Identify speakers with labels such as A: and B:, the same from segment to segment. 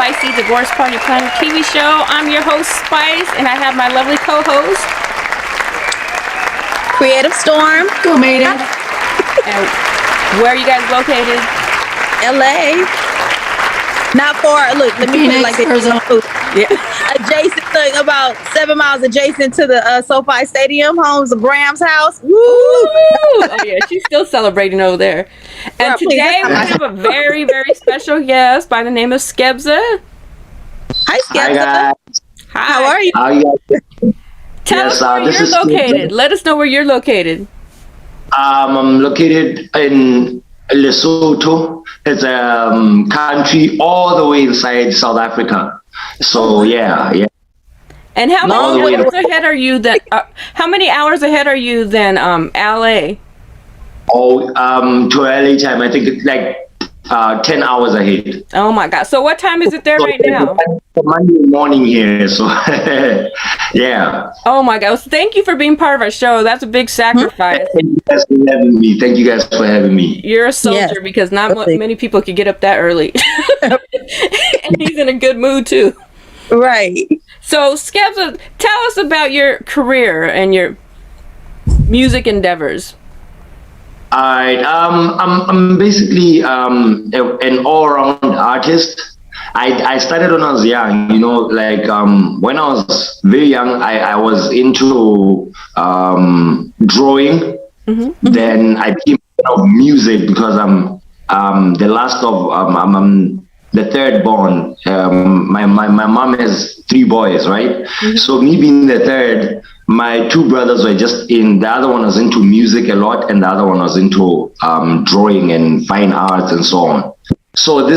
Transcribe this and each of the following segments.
A: Spicy Divorce Party Planner TV show. I'm your host, Spice, and I have my lovely co-host,
B: Creative Storm.
C: Go, maiden.
A: And where are you guys located?
B: LA. Not far. Look, let me put it like this.
A: Yeah.
B: Adjacent, like about 7 miles adjacent to the SoFi Stadium, homes of Bram's house. Woo!
A: Oh yeah, she's still celebrating over there. And
B: Girl,
A: today we
B: please.
A: have a very, very special guest by the name of Skebz.
B: Hi, Skebz.
D: Hi guys.
A: Hi.
B: How are you?
D: How are you guys?
A: Tell
D: Yes,
A: us where
D: this
A: you're
D: is
A: located.
D: Skebz.
A: Let us know where you're located.
D: I'm located in Lesotho. It's a country all the way inside South Africa. So yeah.
A: And how
D: No,
A: many
D: wait.
A: hours ahead are you than? How many hours ahead are you than LA?
D: Oh, to LA time, I think it's like 10 hours ahead.
A: Oh my God! So what time is it there
D: So
A: right now?
D: it's Monday morning here, so yeah.
A: Oh my God! Well, thank you for being part of our show. That's a big sacrifice.
D: Thank you guys for having me. Thank you guys for having me.
A: You're a soldier
B: Yes.
A: because not
B: Perfect.
A: many people could get up that early. And he's in a good mood too.
B: Right.
A: So, Skebz, tell us about your career and your music endeavors.
D: All right. I'm basically an all-around artist. I started when I was young. You know, like when I was very young, I was into drawing.
A: Mm-hmm.
D: Then I became a fan of music because I'm the last of I'm the third born. My mom has 3 boys, right?
A: Mm-hmm.
D: So me being the third, my 2 brothers were just in. The other one was into music a lot, and the other one was into drawing and fine arts and so on. So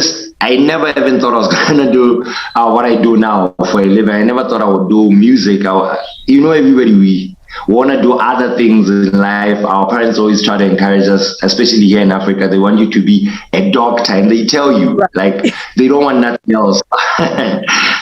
D: I never even thought I was gonna do what I do now for a living. I never thought I would do music. Everybody, we want to do other things in life. Our parents always try to encourage us, especially here in Africa. They want you to be a doctor, and they tell you like they don't want nothing else.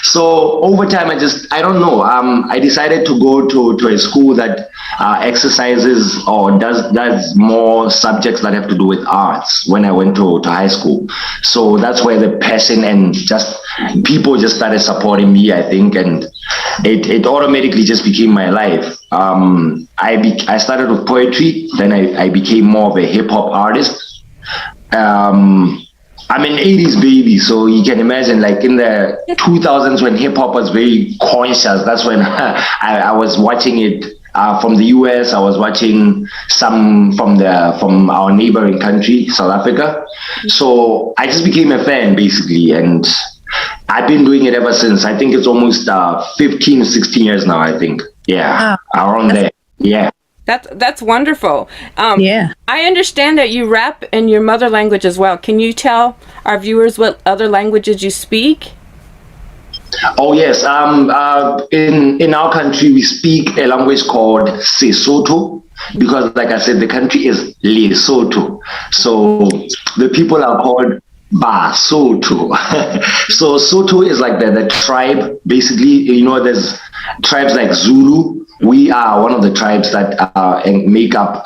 D: So over time, I don't know. I decided to go to a school that exercises or does more subjects that have to do with arts when I went to high school. So that's where the passion and just people just started supporting me, I think, and it automatically just became my life. I started with poetry, then I became more of a hip hop artist. I'm an 80s baby, so you can imagine, like in the 2000s when hip hop was very conscious, that's when I was watching it from the US. I was watching some from our neighboring country, South Africa. So I just became a fan basically, and I've been doing it ever since. I think it's almost 15 or 16 years now, I think. Yeah, around there. Yeah.
A: That's wonderful.
B: Yeah.
A: I understand that you rap in your mother language as well. Can you tell our viewers what other languages you speak?
D: Oh yes. In our country we speak a language called Sotho because, like I said, the country is Lesotho. So the people are called Basotho. So Sotho is like the tribe. Basically, there's tribes like Zulu. We are one of the tribes that make up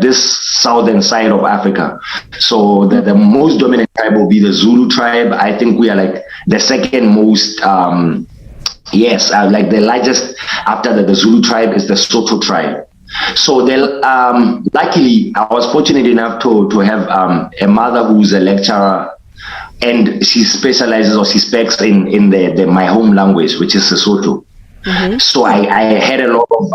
D: this southern side of Africa. So the most dominant tribe will be the Zulu tribe. I think we are like the second most. Like the largest after the Zulu tribe is the Sotho tribe. So luckily, I was fortunate enough to have a mother who's a lecturer, and she specializes or she speaks in my home language, which is Sotho. Mm-hmm. So I had a lot of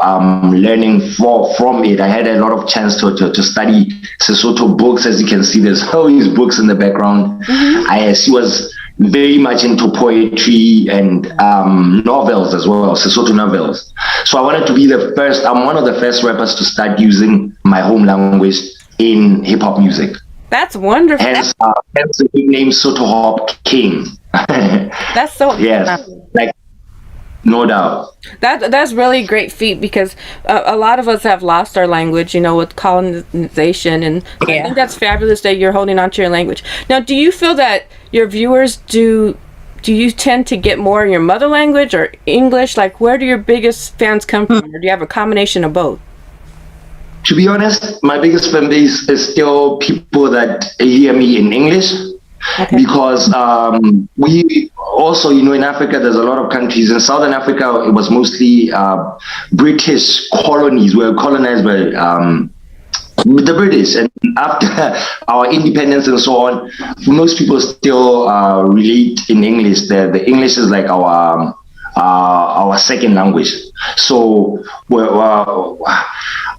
D: learning from it. I had a lot of chance to study Sotho books. As you can see, there's always books in the background. Mm-hmm. She was very much into poetry and novels as well, Sotho novels. So I wanted to be I'm one of the first rappers to start using my home language in hip hop music.
A: That's wonderful.
D: Hence the nickname Sotho Hop King.
A: That's so
D: yes, like no doubt.
A: That's really great feat because a lot of us have lost our language, with colonization, and I think that's fabulous that you're holding on to your language. Now, do you feel that your viewers do you tend to get more in your mother language or English? Like, where do your biggest fans come from, or do you have a combination of both?
D: To be honest, my biggest fan base is still people that hear me in English.
A: Okay.
D: Because we also, in Africa, there's a lot of countries. In Southern Africa, it was mostly British colonies. We were colonized by the British, and after our independence and so on, most people still relate in English. The English is like our second language. So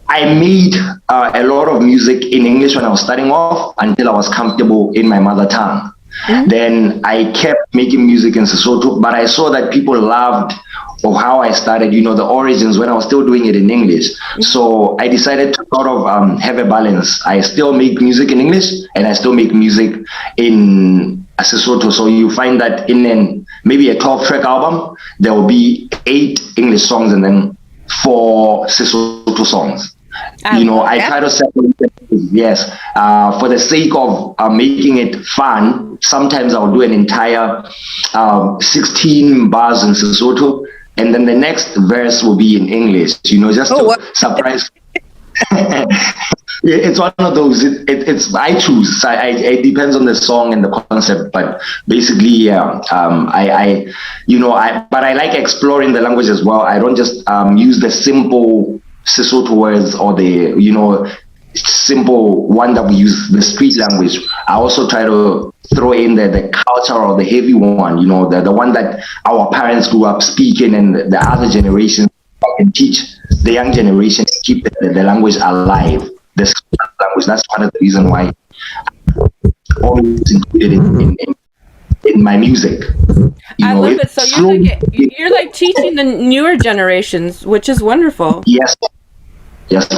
D: I made a lot of music in English when I was starting off until I was comfortable in my mother tongue. Mm-hmm. Then I kept making music in Sotho, but I saw that people loved of how I started, the origins when I was still doing it in English. Mm-hmm. So I decided to sort of have a balance. I still make music in English and I still make music in Sotho. So you find that in maybe a 12-track album, there will be 8 English songs and then 4 Sotho songs. I try to separate it, yes, for the sake of making it fun. Sometimes I'll do an entire 16 bars in Sotho, and then the next verse will be in English, just to surprise. It's one of those. It's I choose. It depends on the song and the concept, but basically, yeah. But I like exploring the language as well. I don't just use the simple Sesotho words or the simple one that we use, the street language. I also try to throw in the culture or the heavy one, the one that our parents grew up speaking, and the other generations can teach the young generation to keep the language alive. The language. That's one of the reasons why I always included it in my music.
A: I love it. So you're like teaching the newer generations, which is wonderful.
D: Yes,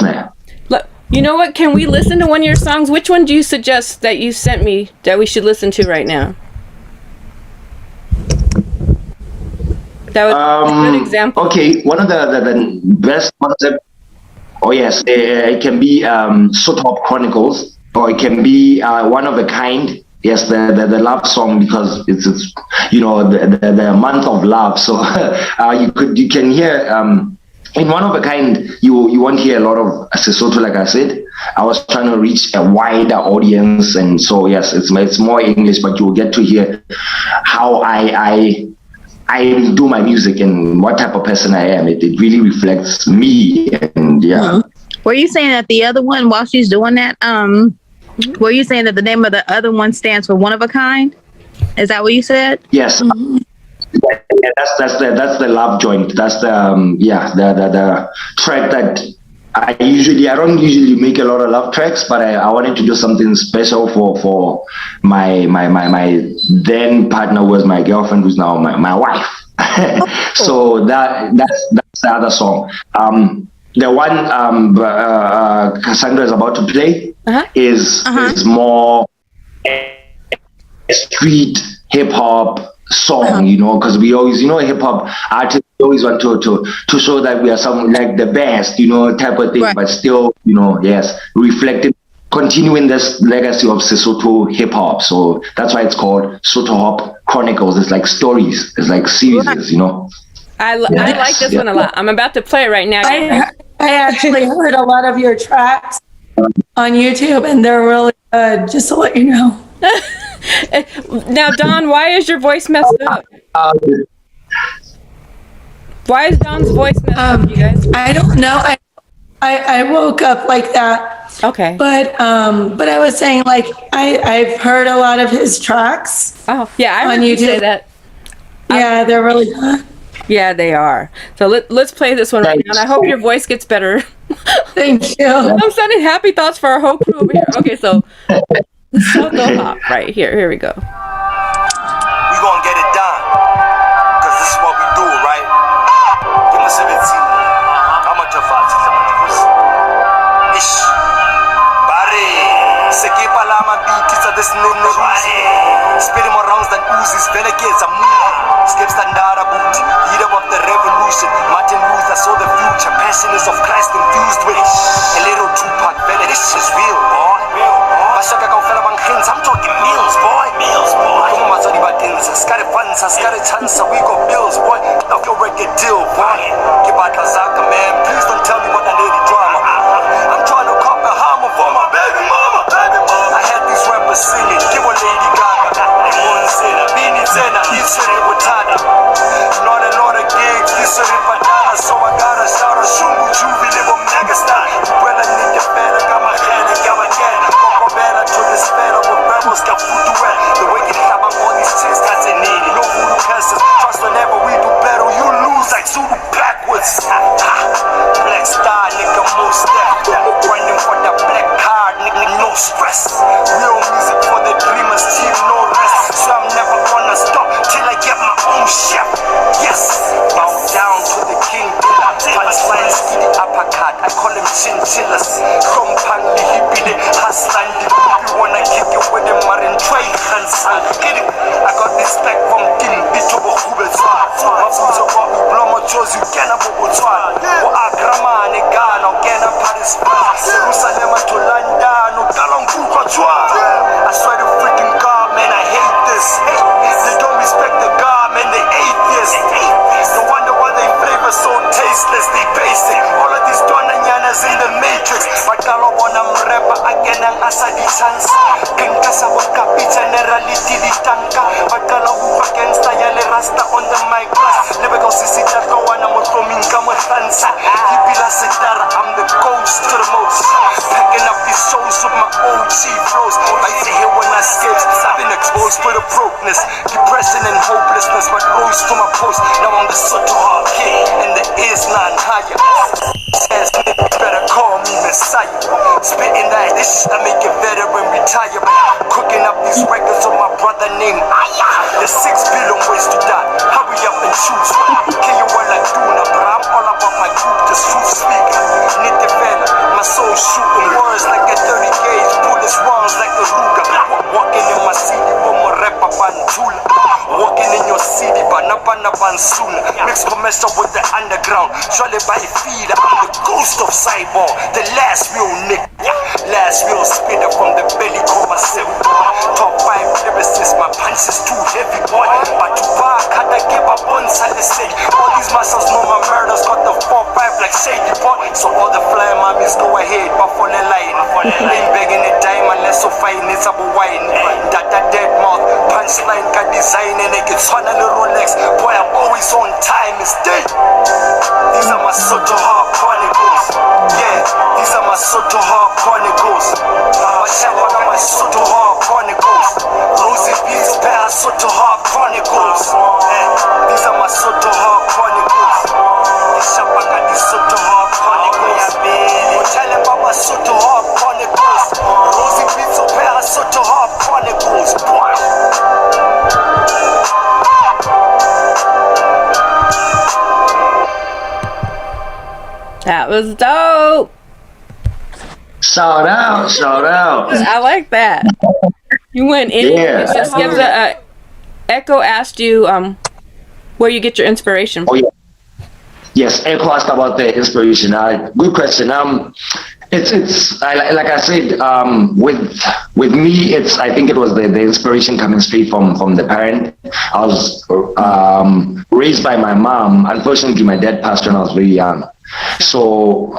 D: ma'am.
A: Look, you know what? Can we listen to one of your songs? Which one do you suggest that you sent me that we should listen to right now? That would be a good example.
D: Okay, one of the best concept. Oh yes, it can be Sotho Chronicles, or it can be One of a Kind. Yes, the love song, because it's the month of love. So you can hear in One of a Kind, you won't hear a lot of Sesotho, like I said. I was trying to reach a wider audience, and so yes, it's more English, but you will get to hear how I do my music and what type of person I am. It really reflects me, and yeah.
B: Mm-hmm. Were you saying that the other one, while she's doing that, were you saying that the name of the other one stands for One of a Kind? Is that what you said?
D: Yes. Mm-hmm. Yeah, that's the love joint. That's the track that I don't usually make a lot of love tracks, but I wanted to do something special for my then partner, who was my girlfriend, who's now my wife. So that's the other song. The one Cassandra is about to play is more street hip hop song, because we always, hip hop artists always want to show that we are some like the best, type of thing, right. But still, yes, reflecting, continuing this legacy of Sesotho hip hop. So that's why it's called Sotho Hop Chronicles. It's like stories, it's like series,
A: I like this one a lot. I'm about to play it right now.
C: I actually heard a lot of your tracks on YouTube, and they're really good, just to let you know.
A: Now, Don, why is your voice messed up? Why is Don's voice messed up, you guys?
C: I don't know. I woke up like that.
A: Okay.
C: But I was saying, like, I've heard a lot of his tracks.
A: Oh, yeah, I heard
C: on YouTube.
A: You say that.
C: Yeah, they're really good.
A: Yeah, they are. So let's play this one right now, and I hope your voice gets better.
C: Thank you.
A: I'm sending happy thoughts for our whole crew over here. Okay, so Sotho Hop right here. Here we go.
E: We gonna get it done, cause this is what we do, right? Give us a bit. How much of us is ish? Bari, sekipa lama beat, this no spilling more rounds than oozes. Fella kids are moving. Skebz standard boot, leader of the revolution. Martin Luther saw the future. Passion is of Christ infused with a little Tupac. Fella, this is real, boy. Bashaka ka ufela bang hands. I'm talking meals, boy. Come on, sorry, but things. Scary funds, scary chance. We got bills, boy. Now feel record deal, boy. Give out Lazaka, man. Please don't tell me what I need drama. I'm trying to cop a hammer for my baby mama. I had these rappers singing, give a Lady Gaga. this shit ain't retarded. Not a lot of gigs, this shit ain't banana. So I gotta shout a shungu juvi, little megastar. Well, I need the fella, got my hand and got my can. Coco Bella to the spell of rebels, got food to wear. The way it have all these chicks, that's a need. No voodoo curses. Trust whenever we do battle, you lose like Zulu backwards. Black star, nigga, most step. Running for the black card, nigga, no stress. Real music for the dreamers, team, no rest. So I'm never gonna stop till I get my own chef. Yes, bow down to the king. Punchline, skiddy uppercut. I call him chinchillas. Kompang, lihibile, haslan, the people wanna kick you with them, marin tray, hansan. Get it? I got respect from Tim, Bito, Hubel, Mafuzo, Blomo, Josie, Gana, Bobotswan. Or Agrama, Negano, Gana, Paris, Jerusalem to London, Galong, I swear to freaking God, man, I hate this. They don't respect the God, man, they atheists. No wonder why they flavor so tasteless, they basic. All of these donanyanas in the matrix. Bakalo bonam repa again ang asa di chance. Kengkasa waka picha nerality di tanka. Bakalo who against ayale rasta on the mic. Lebeko sisita kawana mo tominga mo tansa. Hipila setara, I'm the coach to the most. Packing up these shows with my OG flows. I say here when I Skebz, I've been exposed to the brokenness, depression and hopelessness, but rose to my post. Now I'm the Sotho hard king, and there is none higher. Says nigga, better call me Messiah. Spitting that ish, I make it better when retire. Cooking up these records of my brother named Aya. There's 6 billion ways to die. Hurry up and choose one. Can you well like Duna, but I'm all about my group, the truth speaker. Need the fella, my soul shooting words like a 30 gauge, bullets rounds like a Ruger. Walking in my city, bomo repa bantula. Walking in your city, banapana bansuna. Mixed commercial with the underground. Surely by feed, I'm the ghost of cyborg, the last real nigga, last real spitter from the belly, call myself boy. Top 5 lyricists, my punch is too heavy, boy. But to back, had I give up on say. All these muscles know my murders, got the 4-5 like shady, boy. So all the fly mommies go ahead, but for the line. Ain't begging a dime unless so fine, it's about wine. That dead mouth, punchline, got design and it gets on a Rolex. Boy, I'm always on time, it's dead. These are my Sotho hard chronicles. Yeah, these are my Sotho hard chronicles. My channel got my Sotho hard chronicles. Rosie Beats, bear Sotho hard chronicles. Yeah, these are my Sotho hard chronicles. Shapa got the Sotho hard chronicles. Tell them about my Sotho hard chronicles. Rosie Beats, bear Sotho hard chronicles. Boy.
A: That was dope.
D: Shout out, shout out.
A: I like that. You went in.
D: Yeah.
A: Skebz, Echo asked you where you get your inspiration from.
D: Oh yeah. Yes, Echo asked about the inspiration. Good question. It's like I said, with me, I think it was the inspiration coming straight from the parent. I was raised by my mom. Unfortunately, my dad passed when I was very young. So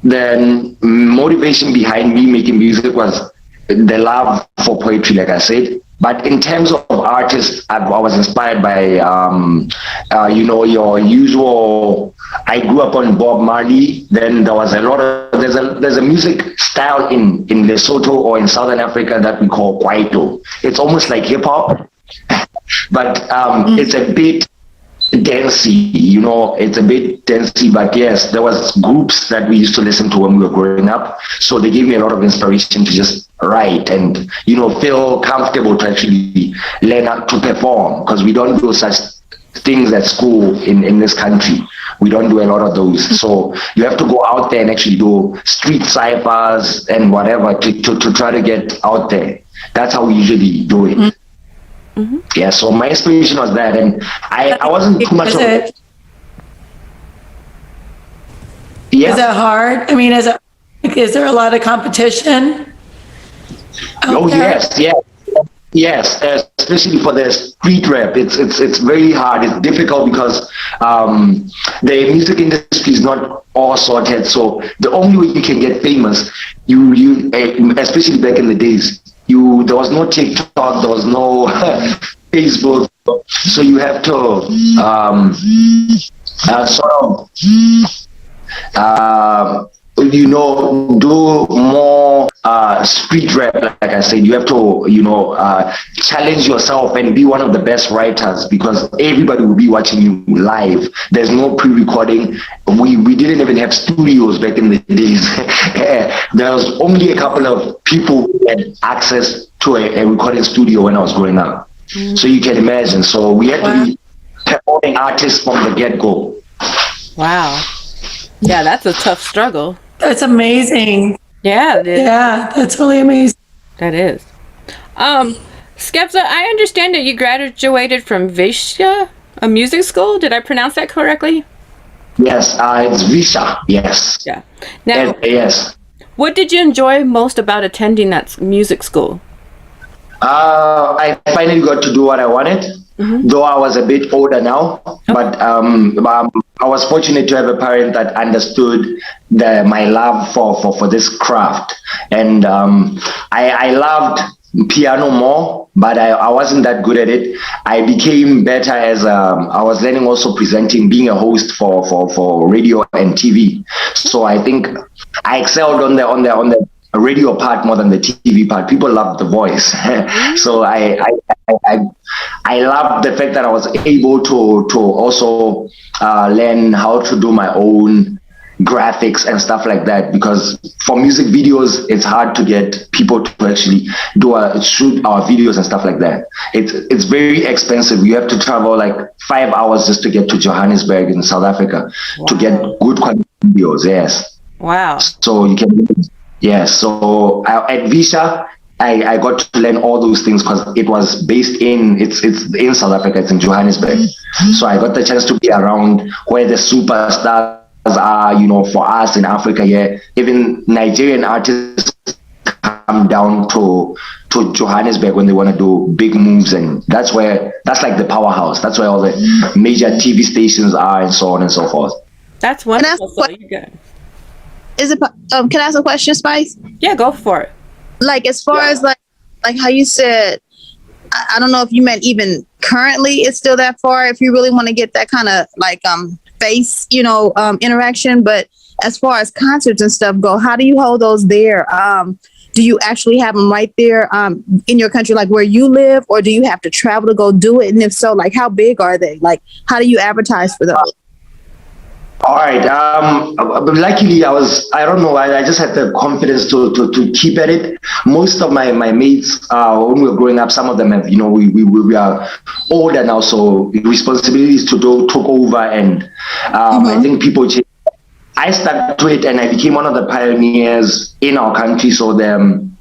D: the motivation behind me making music was the love for poetry, like I said. But in terms of artists, I was inspired by your usual. I grew up on Bob Marley. Then there was a lot of there's a music style in Lesotho or in Southern Africa that we call kwaito. It's almost like hip hop, but it's a bit dancey, it's a bit dancey, but yes, there was groups that we used to listen to when we were growing up, so they gave me a lot of inspiration to just write and feel comfortable to actually learn how to perform, because we don't do such things at school in this country. We don't do a lot of those, so you have to go out there and actually do street ciphers and whatever to try to get out there. That's how we usually do it. Mm-hmm. Yeah, so my inspiration was that, and I wasn't too much of it. Yeah.
C: Is that hard? I mean, is there a lot of competition?
D: Oh yes, especially for the street rap. It's very hard. It's difficult because the music industry is not all sorted. So the only way you can get famous, you especially back in the days, there was no TikTok, there was no Facebook. So you have to sort of do more street rap. Like I said, you have to challenge yourself and be one of the best writers, because everybody will be watching you live. There's no pre-recording. We didn't even have studios back in the days. There was only a couple of people who had access to a recording studio when I was growing up. So you can imagine. So we had to be performing artists from the get-go.
A: Wow. Yeah, that's a tough struggle.
C: That's amazing.
A: Yeah, it is.
C: Yeah, that's really amazing.
A: That is. Skebz, I understand that you graduated from Visha, a music school. Did I pronounce that correctly?
D: Yes, it's Visha. Yes.
A: Yeah. Now,
D: yes.
A: What did you enjoy most about attending that music school?
D: I finally got to do what I wanted, though I was a bit older now. But I was fortunate to have a parent that understood my love for this craft. And I loved piano more, but I wasn't that good at it. I became better as I was learning also presenting, being a host for radio and TV. So I think I excelled on the radio part more than the TV part. People loved the voice. So I loved the fact that I was able to also learn how to do my own graphics and stuff like that, because for music videos it's hard to get people to actually shoot our videos and stuff like that. It's very expensive. You have to travel like 5 hours just to get to Johannesburg in South Africa to get good quality videos. Yes.
A: Wow.
D: So you can. Yes, so at Visha, I got to learn all those things because it was based it's in South Africa, it's in Johannesburg. So I got the chance to be around where the superstars are, for us in Africa. Yeah, even Nigerian artists come down to Johannesburg when they want to do big moves, and that's like the powerhouse. That's where all the major TV stations are, and so on and so forth.
A: That's wonderful. So you good.
B: Is it? Can I ask a question, Spice?
A: Yeah, go for it.
B: Like, as far as like how you said, I don't know if you meant even currently it's still that far. If you really want to get that kind of like face, interaction, but as far as concerts and stuff go, how do you hold those there? Do you actually have them right there in your country, like where you live, or do you have to travel to go do it? And if so, like, how big are they? Like, how do you advertise for those?
D: All right. Luckily, I don't know. I just had the confidence to keep at it. Most of my mates, when we were growing up, some of them have, we are older now, so responsibilities took over, and I think people changed. I stuck to it, and I became one of the pioneers in our country. So the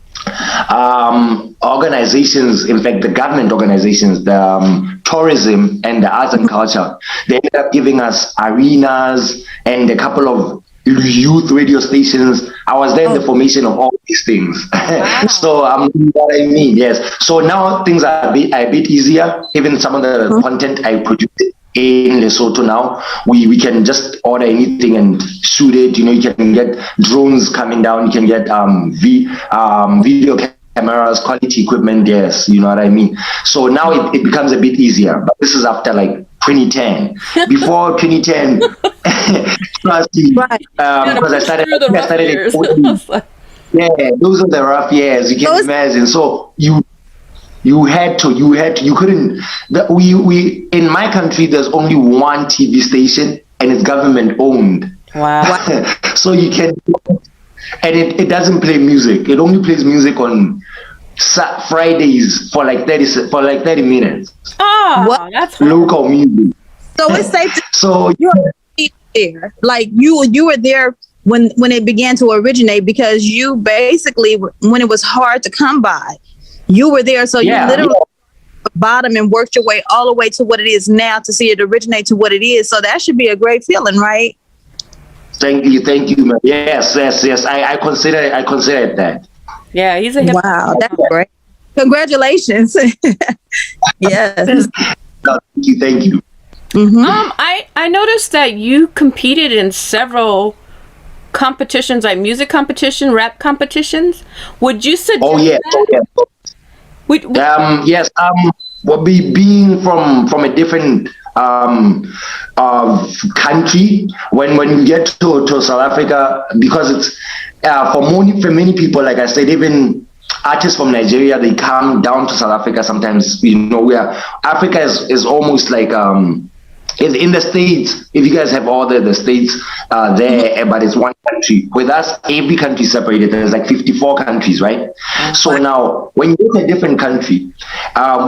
D: organizations, in fact, the government organizations, the tourism and the arts and culture, they ended up giving us arenas and a couple of youth radio stations. I was there in the formation of all these things. Wow. So what I mean, yes. So now things are a bit easier. Even some of the content I produce in Lesotho now, we can just order anything and shoot it. You can get drones coming down. You can get video cameras, quality equipment. Yes, you know what I mean. So now it becomes a bit easier. But this is after like 2010. Before 2010, trust me, because I started at 14. Yeah, those are the rough years. You can imagine. So you couldn't. We in my country, there's only one TV station, and it's government owned.
A: Wow.
D: So you can, and it doesn't play music. It only plays music on Fridays for like 30 minutes.
A: Oh, that's
D: local music.
B: So it's safe to
D: so
B: you're there. Like you were there when it began to originate, because you basically, when it was hard to come by, you were there. So you literally bottom and worked your way all the way to what it is now, to see it originate to what it is. So that should be a great feeling, right?
D: Thank you, man. Yes. I consider it that.
A: Yeah, he's a hip.
B: Wow, that's great. Congratulations. Yes.
D: Thank you.
B: Mm-hmm.
A: I noticed that you competed in several competitions, like music competition, rap competitions. Would you suggest?
D: Oh yeah.
A: Yes.
D: being from a different country, when you get to South Africa, because it's for many people, like I said, even artists from Nigeria, they come down to South Africa sometimes. Africa is almost like in the States. If you guys have all the states there, but it's one country. With us, every country is separated. There's like 54 countries, right? So now, when you go to a different country,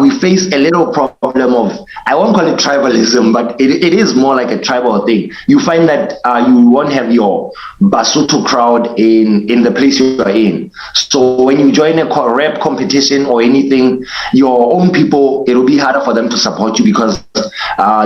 D: we face a little problem of, I won't call it tribalism, but it is more like a tribal thing. You find that you won't have your Basotho crowd in the place you are in. So when you join a rap competition or anything, your own people, it'll be harder for them to support you because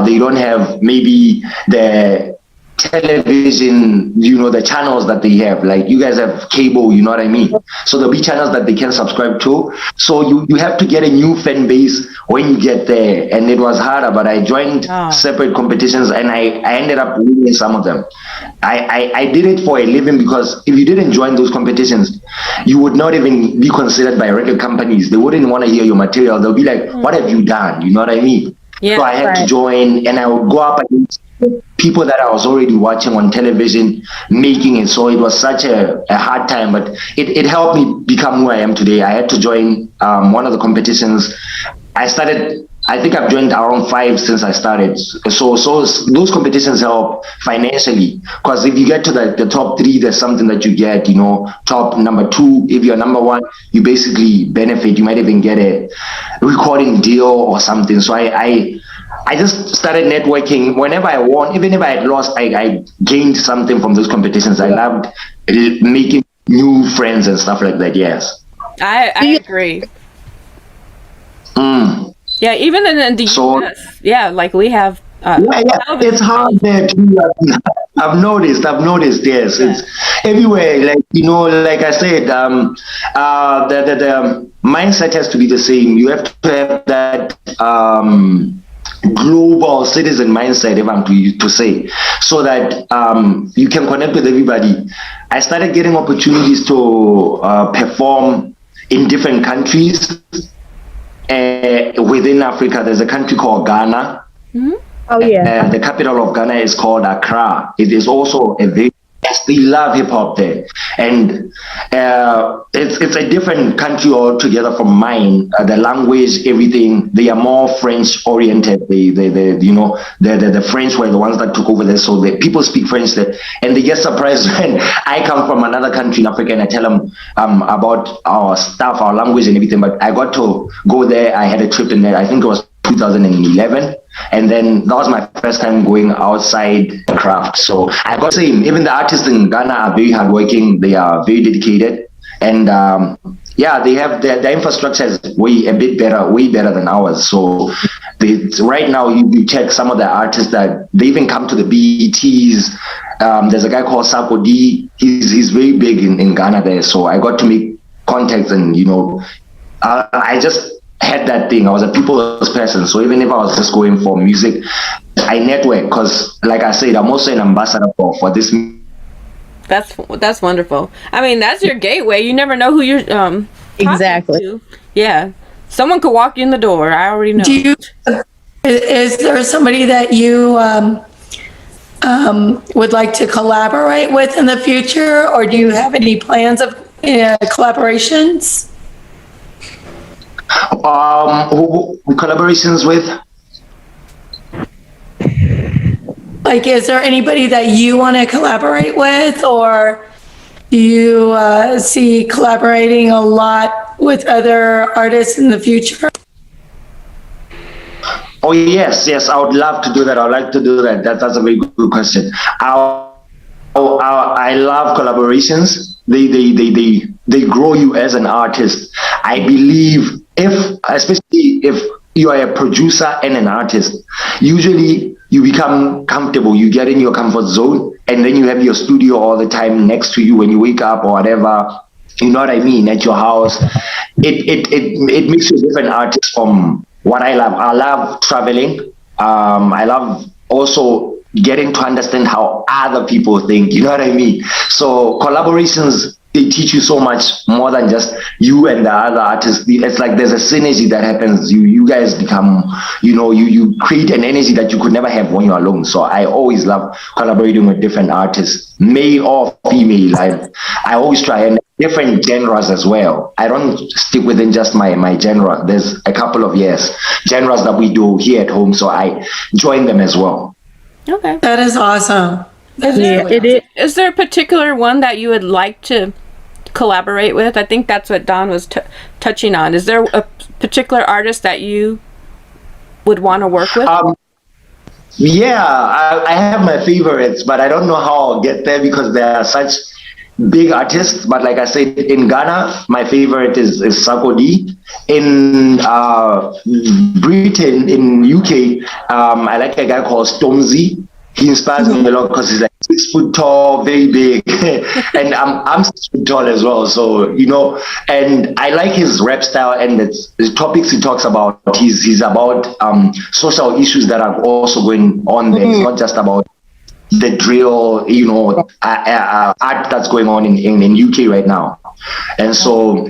D: they don't have maybe the television, the channels that they have. Like you guys have cable, you know what I mean? So there'll be channels that they can subscribe to. So you have to get a new fan base when you get there. And it was harder, but I joined separate competitions and I ended up winning some of them. I did it for a living, because if you didn't join those competitions, you would not even be considered by record companies. They wouldn't want to hear your material. They'll be like, what have you done? You know what I mean?
A: Yeah,
D: so I had to join, and I would go up against people that I was already watching on television making it. So it was such a hard time, but it helped me become who I am today. I had to join one of the competitions. I think I've joined around 5 since I started. So those competitions help financially, because if you get to the top 3, there's something that you get, top number 2. If you're number 1, you basically benefit. You might even get a recording deal or something. So I just started networking. Whenever I won, even if I had lost, I gained something from those competitions. I loved making new friends and stuff like that. Yes.
A: I agree. Yeah, even in the US, like we have.
D: It's hard there too. I've noticed. Yes, it's everywhere. Like I said, the mindset has to be the same. You have to have that global citizen mindset, if I'm to say, so that you can connect with everybody. I started getting opportunities to perform in different countries. Within Africa, there's a country called Ghana.
B: Mm-hmm. Oh yeah.
D: The capital of Ghana is called Accra. It is also they love hip hop there, and it's a different country altogether from mine. The language, everything, they are more French oriented. The French were the ones that took over there, so the people speak French there, and they get surprised when I come from another country in Africa and I tell them about our stuff, our language, and everything. But I got to go there. I had a trip in there. I think it was 2011. And then that was my first time going outside the craft. So I got to say, even the artists in Ghana are very hardworking. They are very dedicated. And they have their infrastructure is way better than ours. So right now, you check some of the artists that they even come to the BETs. There's a guy called Sako D. He's very big in Ghana there. So I got to make contacts, and I just had that thing. I was a people's person, so even if I was just going for music, I network, because like I said, I'm also an ambassador for this.
A: That's wonderful. I mean, that's your gateway. You never know who you're
B: exactly
A: to. Yeah, someone could walk you in the door. I already know.
C: Is there somebody that you would like to collaborate with in the future, or do you have any plans of collaborations?
D: Collaborations with?
C: Like, is there anybody that you want to collaborate with, or do you see collaborating a lot with other artists in the future?
D: Oh yes, I would love to do that. I would like to do that. That's a very good question. I love collaborations. They grow you as an artist. I believe especially if you are a producer and an artist, usually you become comfortable. You get in your comfort zone, and then you have your studio all the time next to you when you wake up or whatever. You know what I mean? At your house, it makes you a different artist from what I love. I love traveling. I love also getting to understand how other people think. You know what I mean? So collaborations they teach you so much more than just you and the other artists. It's like there's a synergy that happens. You guys become, you create an energy that you could never have when you're alone. So I always love collaborating with different artists, male or female. I always try, and different genres as well. I don't stick within just my genre. There's a couple of genres that we do here at home, so I join them as well.
A: Okay.
C: That is awesome.
A: Is there a particular one that you would like to collaborate with? I think that's what Don was touching on. Is there a particular artist that you would want to work with?
D: I have my favorites, but I don't know how I'll get there because they are such big artists. But like I said, in Ghana, my favorite is Sako D. In Britain, in UK, I like a guy called Stormzy. He inspires me a lot because he's like 6 foot tall, very big, and I'm 6 foot tall as well. So and I like his rap style and the topics he talks about. He's about social issues that are also going on there. It's not just about the drill, art that's going on in UK right now. And so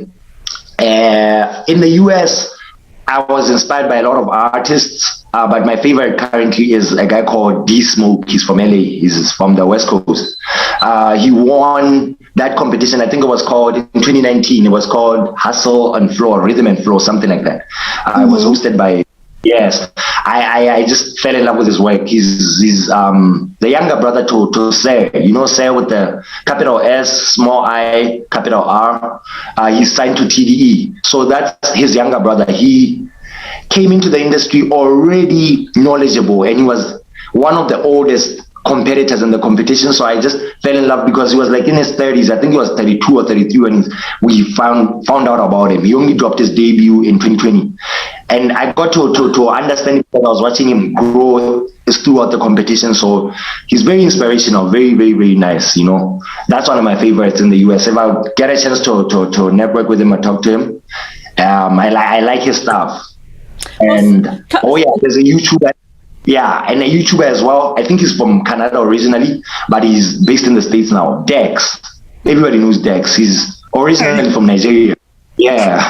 D: in the US, I was inspired by a lot of artists, but my favorite currently is a guy called D Smoke. He's from LA. He's from the West Coast. He won that competition. I think it was called in 2019. It was called Hustle and Flow, Rhythm and Flow, something like that. It was hosted by. Yes, I just fell in love with his work. He's the younger brother to Sir. Sir with the capital S, small I, capital R. He's signed to TDE. So that's his younger brother. He came into the industry already knowledgeable, and he was one of the oldest competitors in the competition. So I just fell in love because he was like in his 30s. I think he was 32 or 33 when we found out about him. He only dropped his debut in 2020. And I got to understand it because I was watching him grow throughout the competition. So he's very inspirational, very, very, very nice. That's one of my favorites in the US. If I get a chance to network with him or talk to him, I like his stuff. And there's a YouTuber. Yeah, and a YouTuber as well. I think he's from Canada originally, but he's based in the States now. Dex. Everybody knows Dex. He's originally from Nigeria. Yeah,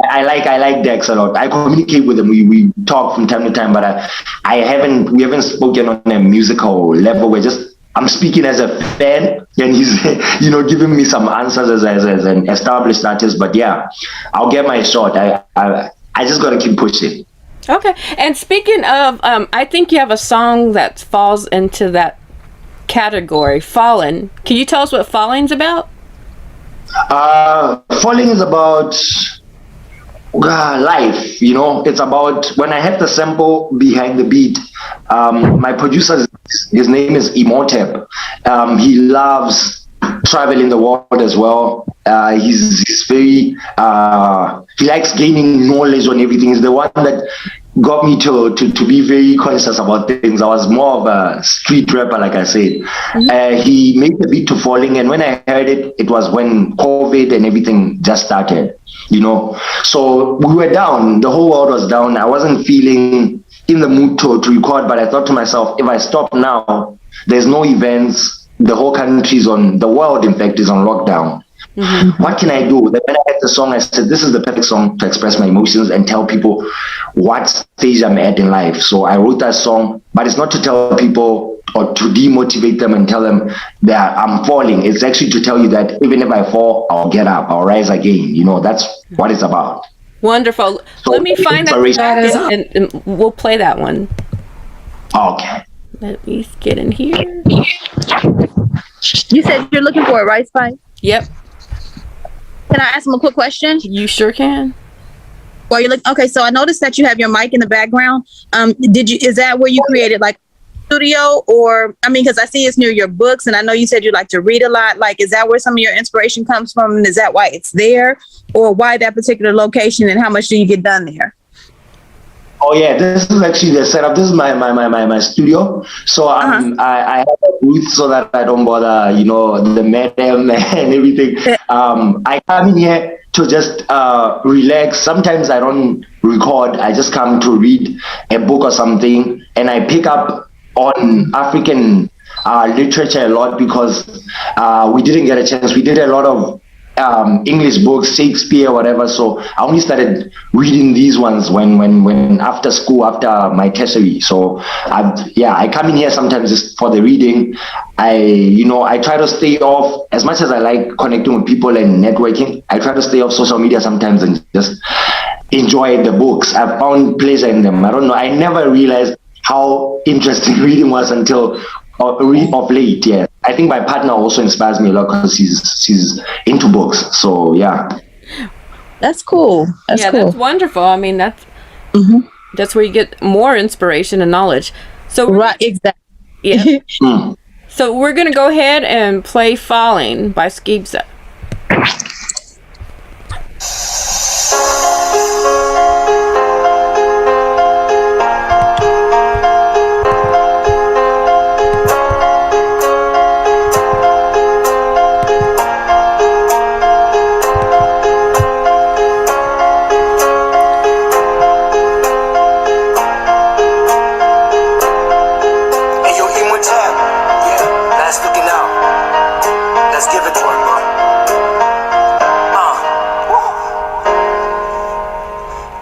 D: I like Dex a lot. I communicate with him. We talk from time to time, but we haven't spoken on a musical level. I'm speaking as a fan, and he's giving me some answers as an established artist. But yeah, I'll get my shot. I just gotta keep pushing.
A: Okay, and speaking of, I think you have a song that falls into that category, Fallen. Can you tell us what Falling's about?
D: Falling is about life. It's about when I had the sample behind the beat. My producer, his name is Imhotep. He loves traveling the world as well. He's very he likes gaining knowledge on everything. He's the one that got me to be very conscious about things. I was more of a street rapper, like I said. He made the beat to Falling, and when I heard it, it was when COVID and everything just started, So we were down. The whole world was down. I wasn't feeling in the mood to record, but I thought to myself, if I stop now, there's no events. The whole country's the world, in fact, is on lockdown. What can I do? Then when I heard the song, I said, this is the perfect song to express my emotions and tell people what stage I'm at in life. So I wrote that song, but it's not to tell people or to demotivate them and tell them that I'm falling. It's actually to tell you that even if I fall, I'll get up, I'll rise again. That's what it's about.
A: Wonderful. So let me find that and we'll play that one.
D: Okay.
A: Let me get in here.
B: You said you're looking for it, right, Spike?
A: Yep.
B: Can I ask him a quick question?
A: You sure can.
B: Well, okay, so I noticed that you have your mic in the background. Is that where you created like studio, or because I see it's near your books, and I know you said you like to read a lot. Like, is that where some of your inspiration comes from? And is that why it's there, or why that particular location, and how much do you get done there?
D: Oh yeah, this is actually the setup. This is my studio. So I have a booth so that I don't bother, the madam and everything. I come in here to just relax. Sometimes I don't record. I just come to read a book or something, and I pick up on African literature a lot because we didn't get a chance. We did a lot of English books, Shakespeare, whatever. So I only started reading these ones when after school, after my tertiary. So I come in here sometimes just for the reading. I try to stay off, as much as I like connecting with people and networking, I try to stay off social media sometimes and just enjoy the books. I've found pleasure in them. I don't know. I never realized how interesting reading was until of late. Yeah, I think my partner also inspires me a lot because she's into books. So yeah,
B: That's cool. That's cool.
A: That's wonderful. I mean, that's where you get more inspiration and knowledge. So
B: Right, exactly.
A: Yeah. So we're gonna go ahead and play "Falling" by Skebz.
E: Hey, yo, Immortal. Yeah, that's looking out. Let's give it to him, bro.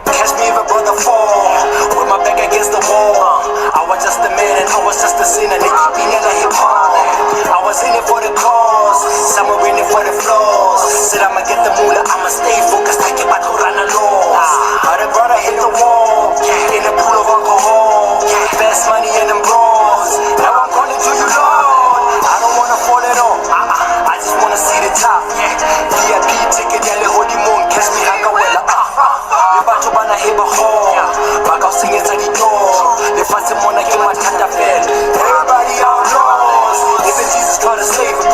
E: Catch me if a brother fall with my back against the wall. I was just a man and I was just a sinner. They keep me in the hip hop. I was in it for the cause, some were in it for the flaws. Said I'ma get the moolah, I'ma stay focused. I get back to run the laws. But the brother hit the wall in a pool of alcohol. Fast money and them bros. Now I'm calling to you, Lord. I don't wanna fall at all. I just wanna see the top. VIP ticket, yale holy moon. Catch me hanga wella. Batho bana heba ho. Baka usingetsa di door. Le fase mona ke mathata fela. Everybody outlaws. Even Jesus tried to save him,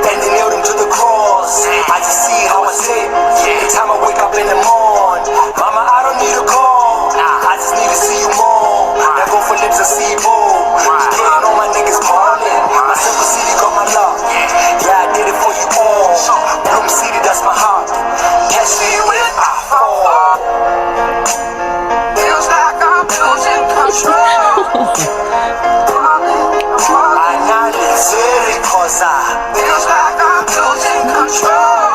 E: and they nailed him to the cross. I just see how I say, every time I wake up in the morning. Mama, I don't need a call. I just need to see you more. Now go for lips and see more. Getting all my niggas calling. My simple city got my love. Yeah, I did it for you all. Bloom City, that's my heart. Catch me when I fall. Feels like I'm losing control. I'm not losing cause feels like I'm losing control.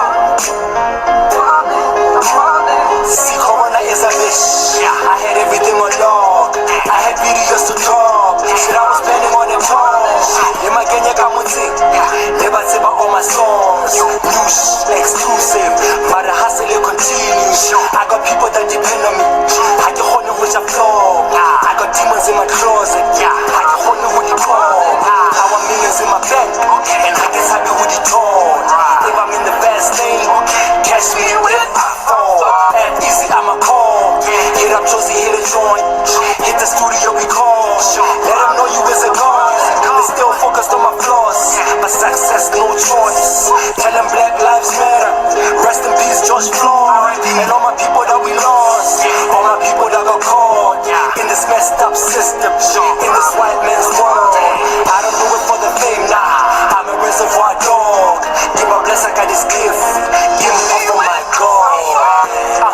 E: See, Corona is a bitch. I had everything on log. I had videos to talk. Shit, I was spending on them songs. In my Kenya Kamuti, never say about all my songs. New exclusive, but the hustle it continues. I got people that depend on me. I get honey with a flow. I got demons in my closet. I get honey with the ball. I want millions in my bank, and I get happy with the tone. If I'm in the fast lane, catch me with I fall. And easy, I'm a call. Hit up Josie, hit a joint. Hit the studio, we call. Let them know you is a god. They still focused on my flaws, but success no choice. Tell them Black Lives Matter. Rest in peace, George Floyd. And all my people that we lost. All my people that got caught in this messed up system. In this white man's world. I don't do it for the fame, nah. I'm a reservoir dog. Give my bless, I got this gift. Give me for my God.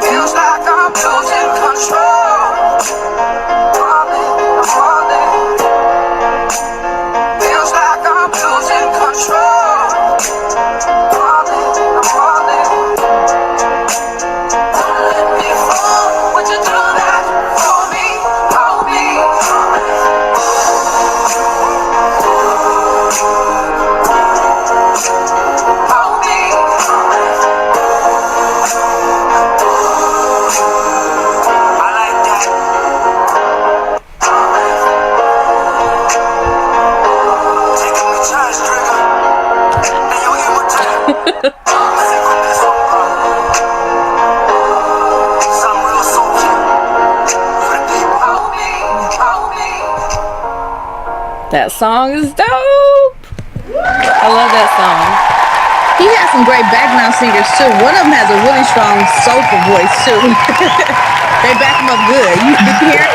E: Feels like I'm losing control. Feels like I'm losing control. Don't let me fall. Would you do that for me? For me. For me. I like that. Taking me charge, trigger. And you Immortal. Some real soldier. For the people.
A: That song is dope. I love that song.
B: He has some great background singers too. One of them has a really strong soulful voice too. They back him up good. Did you hear it?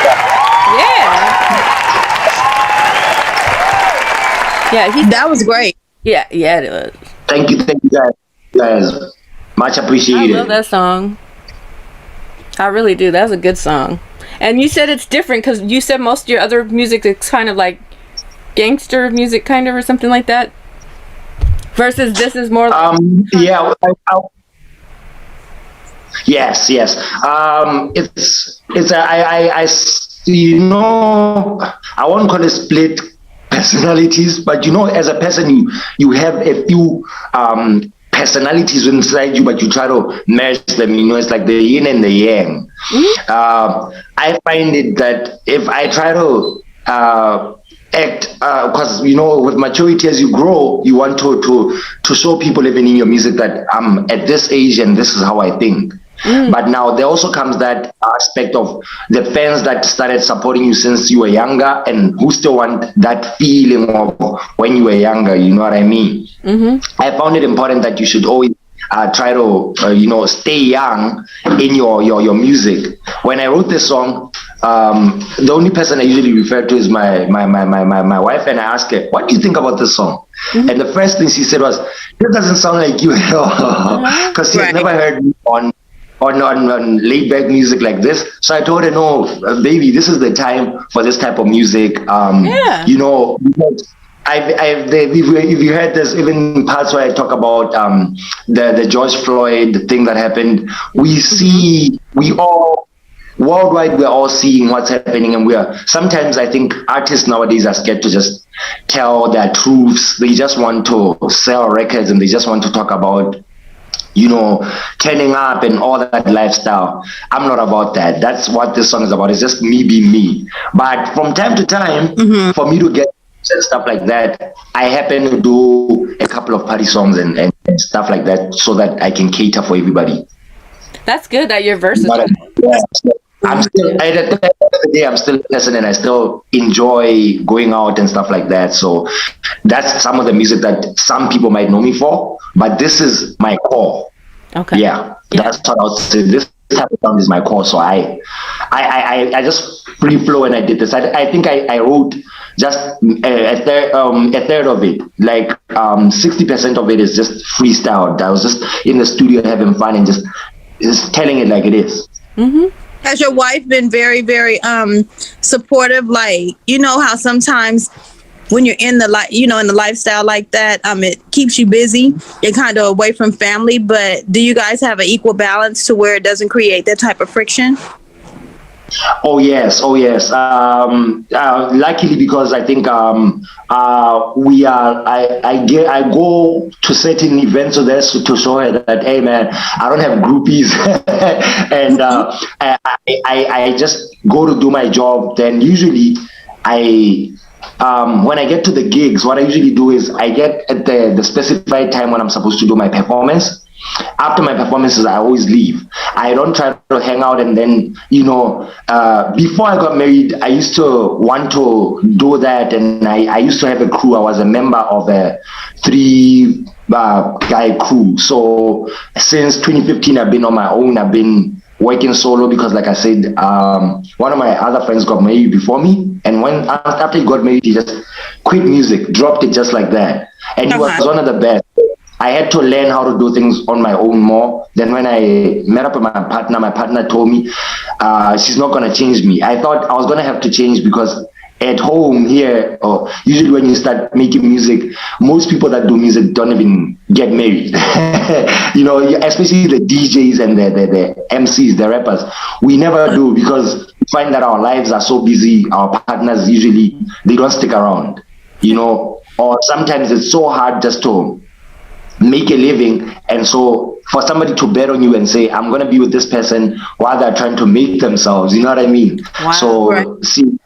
A: Yeah,
B: That was great.
A: yeah, it was.
D: thank you guys. Much
A: I
D: appreciated.
A: love that song. I really do. That's a good song. And you said it's different because you said most of your other music is kind of like gangster music kind of, or something like that? Versus this is more like
D: yeah. Yes. You know, I won't call it split personalities, but you know, as a person, you have a few personalities inside you, but you try to merge them. You know, it's like the yin and the yang. I find it that if I try to act, because you know, with maturity as you grow, you want to show people even in your music that I'm at this age and this is how I think. But now there also comes that aspect of the fans that started supporting you since you were younger and who still want that feeling of when you were younger. You know what I mean? I found it important that you should always try to you know, stay young in your music. When I wrote this song, the only person I usually refer to is my wife, and I asked her, what do you think about this song? And the first thing she said was, this doesn't sound like you at all, because she had never heard me on laid back music like this. So I told her, no, baby, this is the time for this type of music. You know, because if you heard this, even parts where I talk about the George Floyd thing that happened, we all worldwide, we're all seeing what's happening, and sometimes I think artists nowadays are scared to just tell their truths. They just want to sell records and they just want to talk about, you know, turning up and all that lifestyle. I'm not about that. That's what this song is about. It's just me being me. But from time to time, for me to get stuff like that, I happen to do a couple of party songs and stuff like that so that I can cater for everybody.
A: That's good that your verse is.
D: I'm still, at the end of the day, I'm still a person and I still enjoy going out and stuff like that. So that's some of the music that some people might know me for, but this is my core.
A: Okay.
D: Yeah. That's what I would say. This type of sound is my core. So I just free flow and I did this. I think I wrote just a third of it. Like 60% of it is just freestyle. I was just in the studio having fun and just telling it like it is.
B: Has your wife been very, very supportive? Like, you know how sometimes when you're in the lifestyle like that, it keeps you busy. You're kind of away from family. But do you guys have an equal balance to where it doesn't create that type of friction?
D: Oh yes. Luckily, because I think I go to certain events so that's to show her that, hey man, I don't have groupies, and I just go to do my job. Then usually when I get to the gigs, what I usually do is I get at the specified time when I'm supposed to do my performance. After my performances, I always leave. I don't try to hang out. And then, you know, before I got married, I used to want to do that. And I used to have a crew. I was a member of a 3-guy crew. So since 2015, I've been on my own. I've been working solo because, like I said, one of my other friends got married before me. And after he got married, he just quit music, dropped it just like that. And he was one of the best. I had to learn how to do things on my own more. Then when I met up with my partner told me she's not going to change me. I thought I was going to have to change because at home here, or usually when you start making music, most people that do music don't even get married. You know, especially the DJs and the MCs, the rappers. We never do because we find that our lives are so busy. Our partners usually, they don't stick around, you know, or sometimes it's so hard just to make a living, and so for somebody to bet on you and say, I'm going to be with this person while they're trying to make themselves, you know what I mean?
A: Wow,
D: so
A: right.
D: See,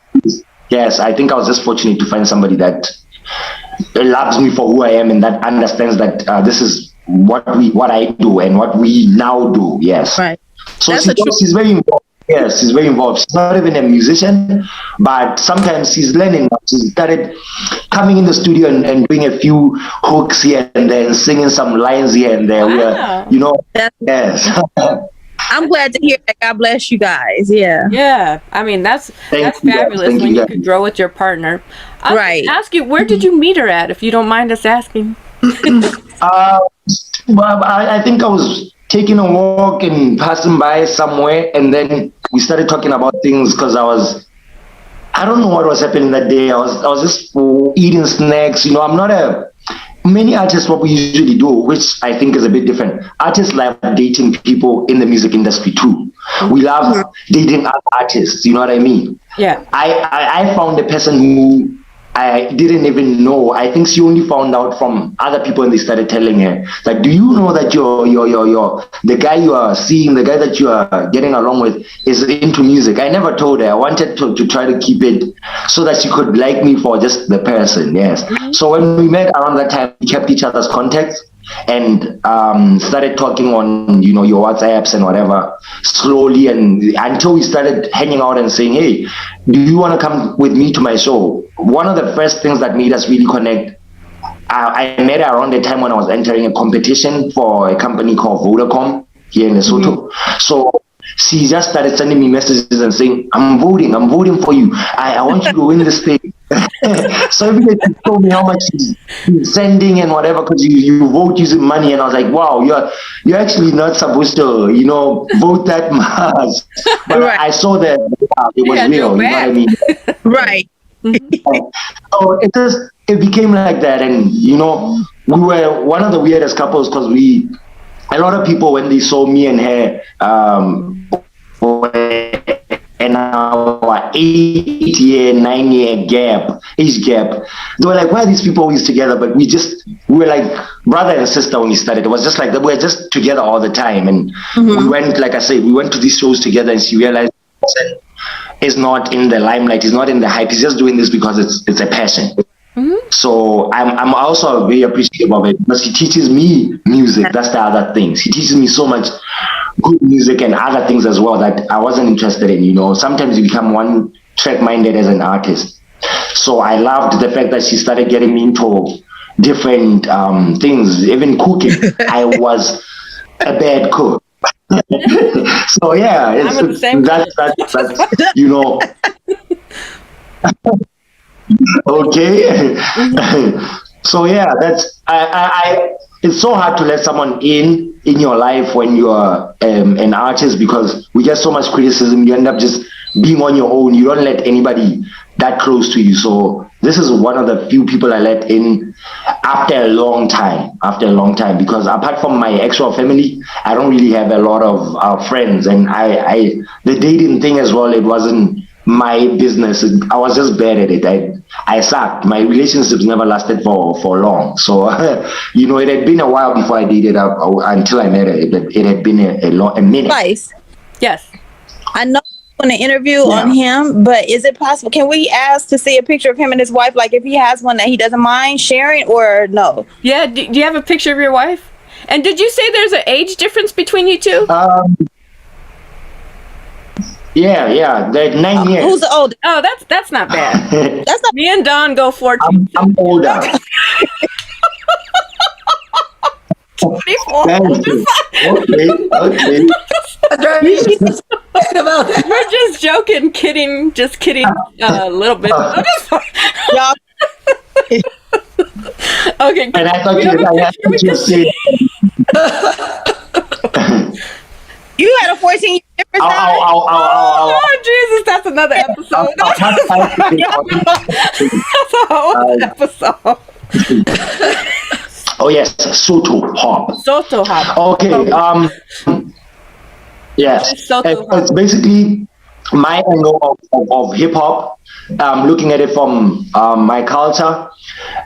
D: yes, I think I was just fortunate to find somebody that loves me for who I am and that understands that this is what I do and what we now do. Yes,
B: Right.
D: So
B: That's
D: she's very involved. Yes, she's very involved. She's not even a musician, but sometimes she's learning. She started coming in the studio and doing a few hooks here and there and singing some lines here and there.
A: Wow.
D: You know,
B: That's-
D: yes.
B: I'm glad to hear that. God bless you guys. Yeah.
A: Yeah, I mean that's
D: Thank you, guys.
A: fabulous
D: Thank
A: when
D: you,
A: you
D: guys.
A: can grow with your partner. I was
B: Right.
A: gonna ask you, where did you meet her at, if you don't mind us asking?
D: Well, I think I was taking a walk and passing by somewhere, and then we started talking about things because I don't know what was happening that day. I was just eating snacks. I'm not many artists, what we usually do, which I think is a bit different. Artists love dating people in the music industry too. We love dating other artists. You know what I mean?
A: Yeah.
D: I found a person who I didn't even know. I think she only found out from other people, and they started telling her, like, do you know that you're the guy you are seeing, the guy that you are getting along with is into music? I never told her. I wanted to try to keep it so that she could like me for just the person. Yes. So when we met around that time, we kept each other's contacts and started talking on your WhatsApps and whatever slowly, and until we started hanging out and saying, hey, do you want to come with me to my show? One of the first things that made us really connect, I met her around the time when I was entering a competition for a company called Vodacom here in Lesotho. So she just started sending me messages and saying, I'm voting for you. I want you to win this thing. So every day she told me how much she's sending and whatever, because you vote using money. And I was like, wow, you're actually not supposed to, vote that much. But
B: Right.
D: I saw that it was real, you know what I mean?
B: Right.
D: So it became like that. And, we were one of the weirdest couples because a lot of people, when they saw me and her, and our 8-year, 9-year age gap, they were like, why are these people always together? But we were like brother and sister when we started. It was just like that. We were just together all the time. And we went, like I said, we went to these shows together, and she realized is not in the limelight, he's not in the hype, he's just doing this because it's a passion. So I'm also very appreciative of it, because he teaches me music. That's the other thing. He teaches me so much good music and other things as well that I wasn't interested in. Sometimes you become one track minded as an artist. So I loved the fact that she started getting me into different things, even cooking. I was a bad cook. So yeah, that's okay. So yeah, that's I it's so hard to let someone in your life when you are an artist, because we get so much criticism. You end up just being on your own. You don't let anybody that close to you. So this is one of the few people I let in after a long time, because apart from my actual family, I don't really have a lot of friends. And the dating thing as well, it wasn't my business. I was just bad at it. I sucked. My relationships never lasted for long. So, it had been a while before I dated until I met her. It had been a minute.
B: Nice.
A: Yes.
B: I know you're doing an interview on him, but is it possible? Can we ask to see a picture of him and his wife? Like if he has one that he doesn't mind sharing, or no?
A: Yeah. Do you have a picture of your wife? And did you say there's an age difference between you two?
D: Yeah. They're 9 years.
B: Who's the oldest?
A: Oh, that's not bad.
B: That's not.
A: Me and Don go 14.
D: I'm older.
A: 24.
D: Thank you. Okay.
A: We're just joking, kidding, just kidding a little bit.
B: Y'all.
A: Okay.
D: And I thought you said.
B: You had a 14-year difference.
A: Oh, Jesus, that's another episode. That's a whole episode.
D: Oh yes, Sotho hop.
A: Sotho hop.
D: Okay. Yes. It's basically my angle of hip hop. Looking at it from my culture.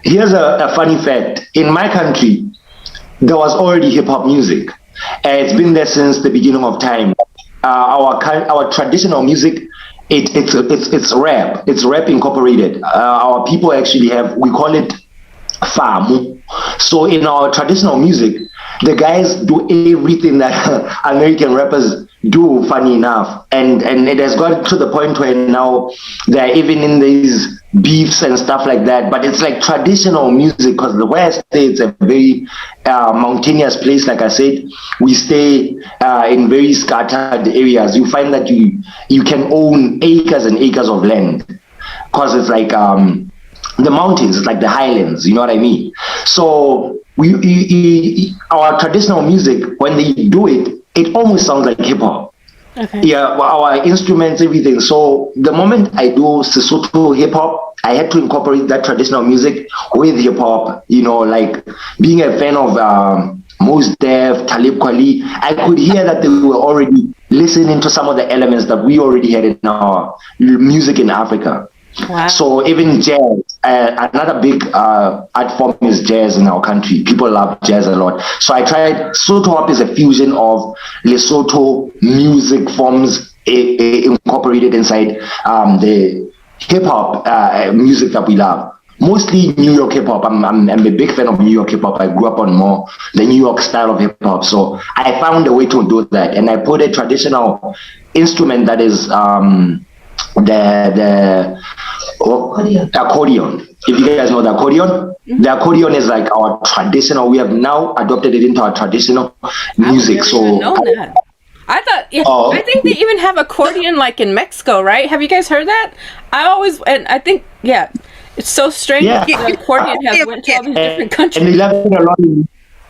D: Here's a funny fact. In my country, there was already hip hop music. And it's been there since the beginning of time. Our traditional music, it's rap. It's rap incorporated. Our people actually we call it famu. So in our traditional music, the guys do everything that American rappers do, funny enough. And it has got to the point where now they're even in these beefs and stuff like that. But it's like traditional music, because the way I stay, it's a very mountainous place. Like I said, we stay in very scattered areas. You find that you can own acres and acres of land, because it's like the mountains, it's like the highlands, you know what I mean? So our traditional music, when they do it, it almost sounds like hip hop.
A: Okay.
D: Yeah, well, our instruments, everything. So the moment I do Sotho hip hop, I had to incorporate that traditional music with hip hop. You know, like being a fan of Mos Def, Talib Kweli, I could hear that they were already listening to some of the elements that we already had in our music in Africa.
A: Wow.
D: So even jazz, another big art form is jazz in our country. People love jazz a lot. So I tried, Sotho hop is a fusion of Lesotho music forms incorporated inside the hip hop music that we love. Mostly New York hip hop. I'm a big fan of New York hip hop. I grew up on more the New York style of hip hop. So I found a way to do that, and I put a traditional instrument that is the accordion. If you guys know the accordion, the accordion is like our traditional. We have now adopted it into our traditional music.
A: I've never
D: So
A: even known that. I thought, yeah,
D: Oh.
A: I think they even have accordion like in Mexico, right? Have you guys heard that? And I think, yeah, it's so strange.
D: Yeah.
A: that The accordion has went to all these different
D: and
A: countries.
D: they love it a lot in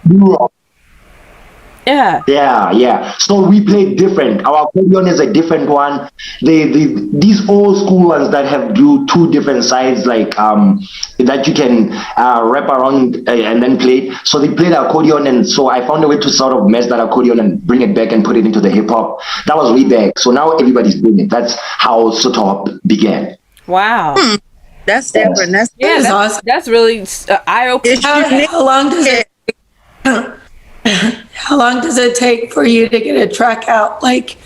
D: Europe.
A: Yeah.
D: Yeah. So we play different. Our accordion is a different one. These old school ones that have do two different sides, like that you can wrap around and then play. So they play the accordion, and so I found a way to sort of mess that accordion and bring it back and put it into the hip hop. That was way back. So now everybody's doing it. That's how Sotho hop began.
A: Wow.
B: That's different. That's
A: Yeah,
C: is
A: that's,
C: awesome.
A: that's really eye-opening.
B: It's unique.
C: How long does it? How long does it take for you to get a track out? Like,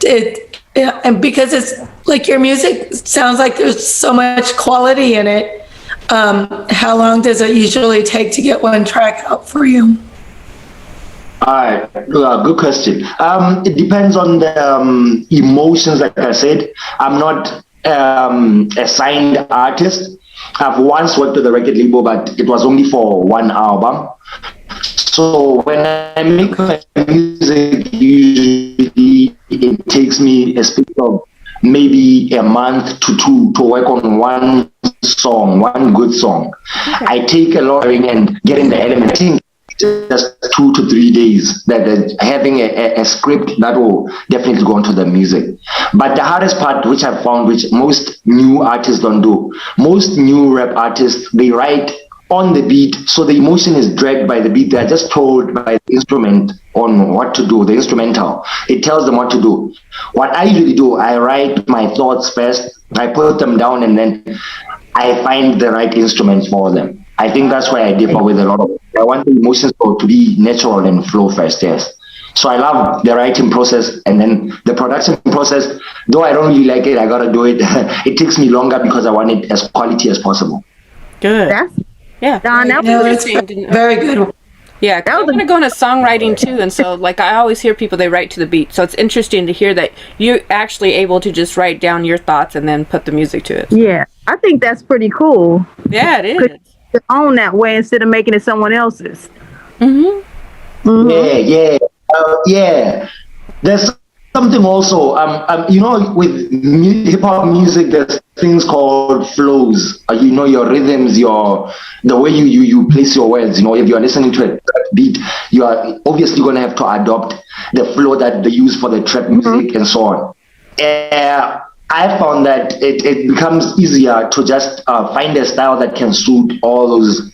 C: and because it's like your music sounds like there's so much quality in it. How long does it usually take to get one track out for you?
D: All right, good question. It depends on the emotions. Like I said, I'm not a signed artist. I've once worked with a record label, but it was only for one album. So when I make my music, usually it takes me a space of maybe a month to two to work on one song, one good song. I take a lot and getting the element. I think just 2 to 3 days that having a script that will definitely go into the music. But the hardest part, which I've found, which most new artists don't do, most new rap artists, they write on the beat, so the emotion is dragged by the beat. They're just told by the instrument on what to do, the instrumental. It tells them what to do. What I usually do, I write my thoughts first, I put them down, and then I find the right instruments for them. I think that's why I differ with a lot of. I want the emotions to be natural and flow first, yes. So I love the writing process, and then the production process. Though I don't really like it, I gotta do it. It takes me longer because I want it as quality as possible.
A: Good.
B: That's
A: Yeah.
B: Don, that
C: No,
B: was
C: it's very good.
A: Yeah, 'cause I want to go into songwriting too, and so like I always hear people they write to the beat. So it's interesting to hear that you're actually able to just write down your thoughts and then put the music to it.
B: yeah. I think that's pretty cool
A: Yeah, it is.
B: to own that way instead of making it someone else's.
D: Yeah. There's something also, you know, with hip hop music, there's things called flows. You know, your rhythms, the way you place your words. You know, if you are listening to a trap beat, you are obviously going to have to adopt the flow that they use for the trap music and so on. I found that it becomes easier to just find a style that can suit all those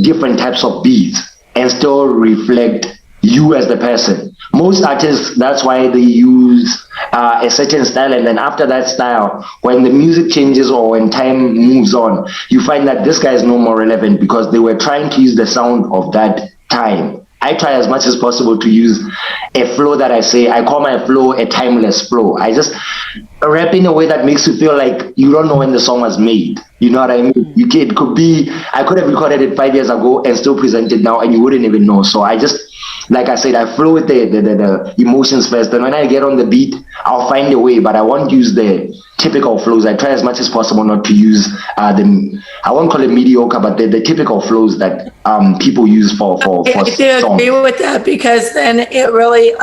D: different types of beats and still reflect you as the person. Most artists, that's why they use a certain style, and then after that style, when the music changes or when time moves on, you find that this guy is no more relevant because they were trying to use the sound of that time. I try as much as possible to use a flow that I call my flow a timeless flow. I just rap in a way that makes you feel like you don't know when the song was made. You know what I mean? It could be, I could have recorded it 5 years ago and still present it now and you wouldn't even know. So I just, like I said, I flow with the emotions first. And when I get on the beat, I'll find a way, but I won't use the typical flows. I try as much as possible not to use I won't call it mediocre, but the typical flows that people use for
C: I do
D: songs.
C: agree with that because then it really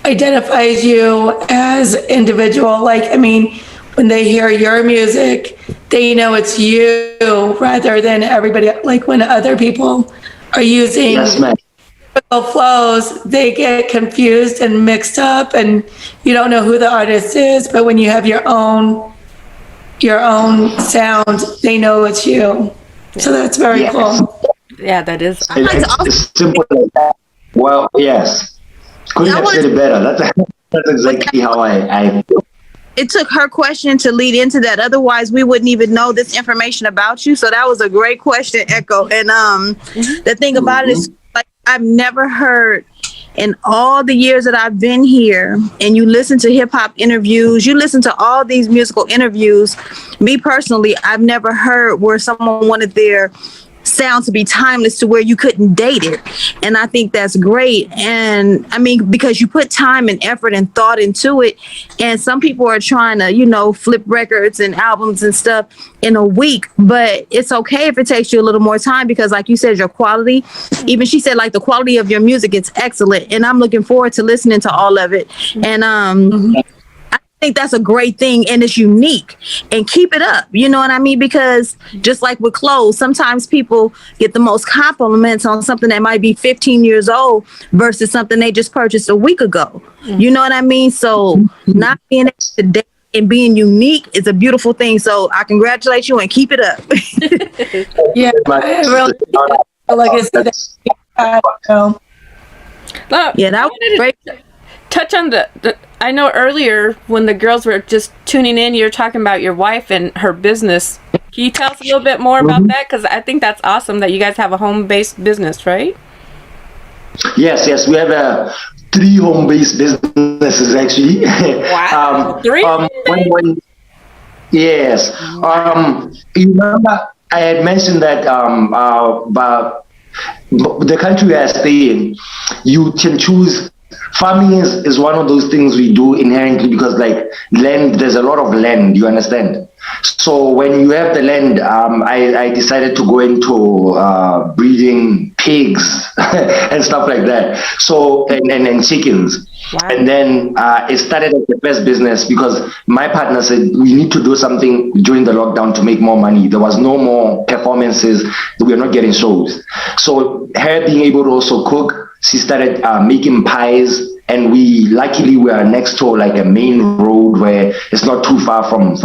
C: identifies you as individual. Like, I mean, when they hear your music, they know it's you rather than everybody. Like when other people are using
D: Yes, ma'am.
C: flows, they get confused and mixed up, and you don't know who the artist is. But when you have your own sound, they know it's you. So that's very
D: Yes.
C: cool.
A: Yeah, that is.
D: It's simple like that. Well, yes. Couldn't have said it better. That's exactly how I feel.
B: It took her question to lead into that. Otherwise, we wouldn't even know this information about you. So that was a great question, Echo. And the thing about it is, like, I've never heard in all the years that I've been here, and you listen to hip hop interviews, you listen to all these musical interviews. Me personally, I've never heard where someone wanted their sound to be timeless to where you couldn't date it. And I think that's great. And I mean, because you put time and effort and thought into it, and some people are trying to, you know, flip records and albums and stuff in a week, but it's okay if it takes you a little more time, because like you said, your quality, even she said, like, the quality of your music is excellent, and I'm looking forward to listening to all of it. And I think that's a great thing, and it's unique, and keep it up. You know what I mean? Because just like with clothes, sometimes people get the most compliments on something that might be 15 years old versus something they just purchased a week ago. You know what I mean? So not being able to date and being unique is a beautiful thing. So I congratulate you and keep it up.
C: Yeah, I really, like I said,
B: Yeah, that was great.
A: Touch on the I know earlier when the girls were just tuning in, you're talking about your wife and her business. Can you tell us a little bit more about that? Because I think that's awesome that you guys have a home-based business, right?
D: Yes. We have 3 home-based businesses actually.
A: Wow. 3?
D: Yes. You remember I had mentioned that about the country I stay in, you can choose. Farming is one of those things we do inherently because, like, land, there's a lot of land, you understand? So when you have the land, I decided to go into breeding pigs and stuff like that. So, and chickens. Wow. And then it started as the first business because my partner said we need to do something during the lockdown to make more money. There was no more performances. We were not getting shows. So her being able to also cook, she started making pies, and we luckily were next to like a main road where it's not too far from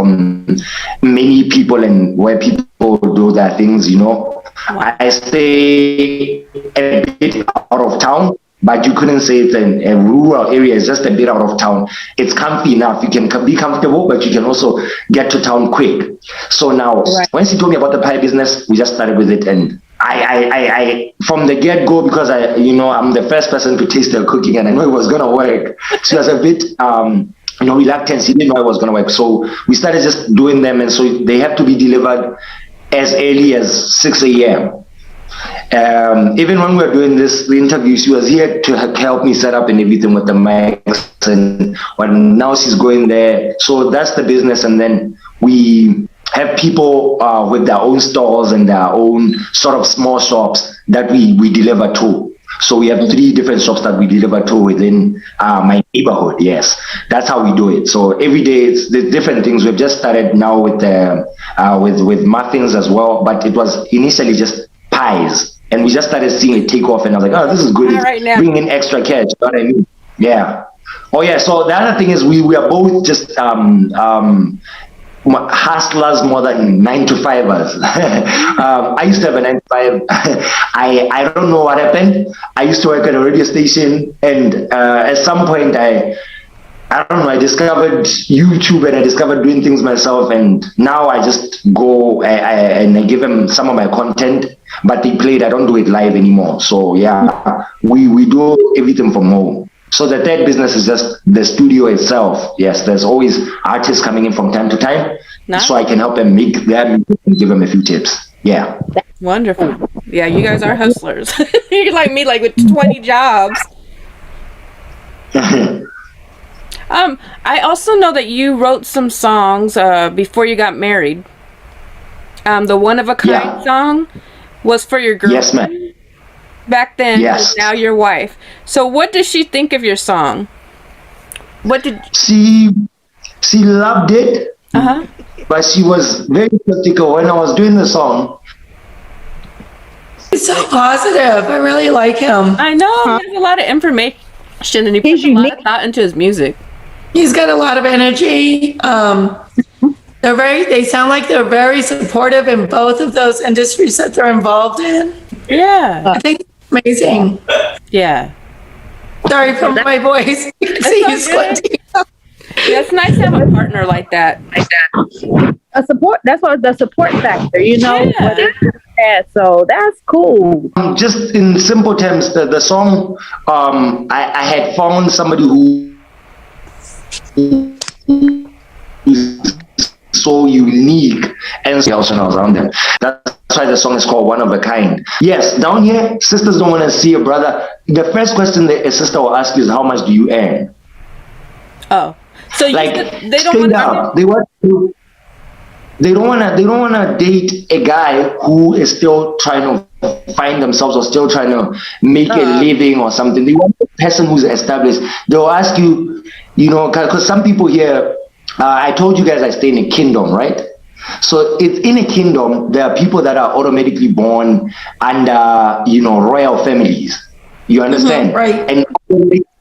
D: many people and where people do their things, you know. Wow. I stay a bit out of town, but you couldn't say it's a rural area. It's just a bit out of town. It's comfy enough. You can be comfortable, but you can also get to town quick. So now, when she told me about the pie business, we just started with it, and I from the get-go, because I'm the first person to taste her cooking, and I know it was gonna work. She was a bit reluctant. She didn't know it was gonna work. So we started just doing them, and so they have to be delivered as early as 6 a.m. Even when we were doing the interview, she was here to help me set up and everything with the mics, and now she's going there. So that's the business, and then we have people with their own stores and their own sort of small shops that we deliver to. So we have 3 different shops that we deliver to within my neighborhood. Yes, that's how we do it. So every day it's the different things. We've just started now with muffins as well, but it was initially just pies, and we just started seeing it take off, and I was like, oh, this is good.
A: Right now.
D: Bringing in extra cash. You know what I mean? Yeah. Oh yeah. So the other thing is we are both just hustlers more than 9-to-5ers. I used to have a 9-to-5. I don't know what happened. I used to work at a radio station, and at some point I don't know, I discovered YouTube, and I discovered doing things myself, and now I just go and I give them some of my content, but they play it. I don't do it live anymore. So yeah, we do everything from home. So the third business is just the studio itself. Yes, there's always artists coming in from time to time, so I can help them make their music and give them a few tips. Yeah.
A: Wonderful. Yeah, you guys are hustlers. You're like me, like with 20 jobs. I also know that you wrote some songs before you got married. The One of a Kind song was for your girlfriend.
D: Yes, ma'am.
A: Back then,
D: yes.
A: Now your wife. So what does she think of your song? What did
D: she loved it, but she was very critical when I was doing the song.
C: He's so positive. I really like him.
A: I know he has a lot of information, and he puts a lot of thought into his music.
C: He's got a lot of energy. They sound like they're very supportive in both of those industries that they're involved in.
A: Yeah.
C: I think it's amazing.
A: Yeah.
C: Sorry for my voice. You can see you squinting.
A: Yeah, it's nice to have a partner like that.
F: A support. That's what the support factor, you know.
A: Yeah.
F: Whether it's bad, so that's cool.
D: Just in simple terms, the song, I had found somebody who is so unique and else when I was around them. That's why the song is called One of a Kind. Yes, down here, sisters don't want to see a brother. The first question that a sister will ask is, how much do you earn?
A: Oh, so
D: Like,
A: they don't
D: straight
A: want
D: up, they don't want to date a guy who is still trying to find themselves or still trying to make a living or something. They want a person who's established. They'll ask you, because some people here, I told you guys I stay in a kingdom, right? So it's in a kingdom, there are people that are automatically born under, royal families. You understand?
C: Right.
D: And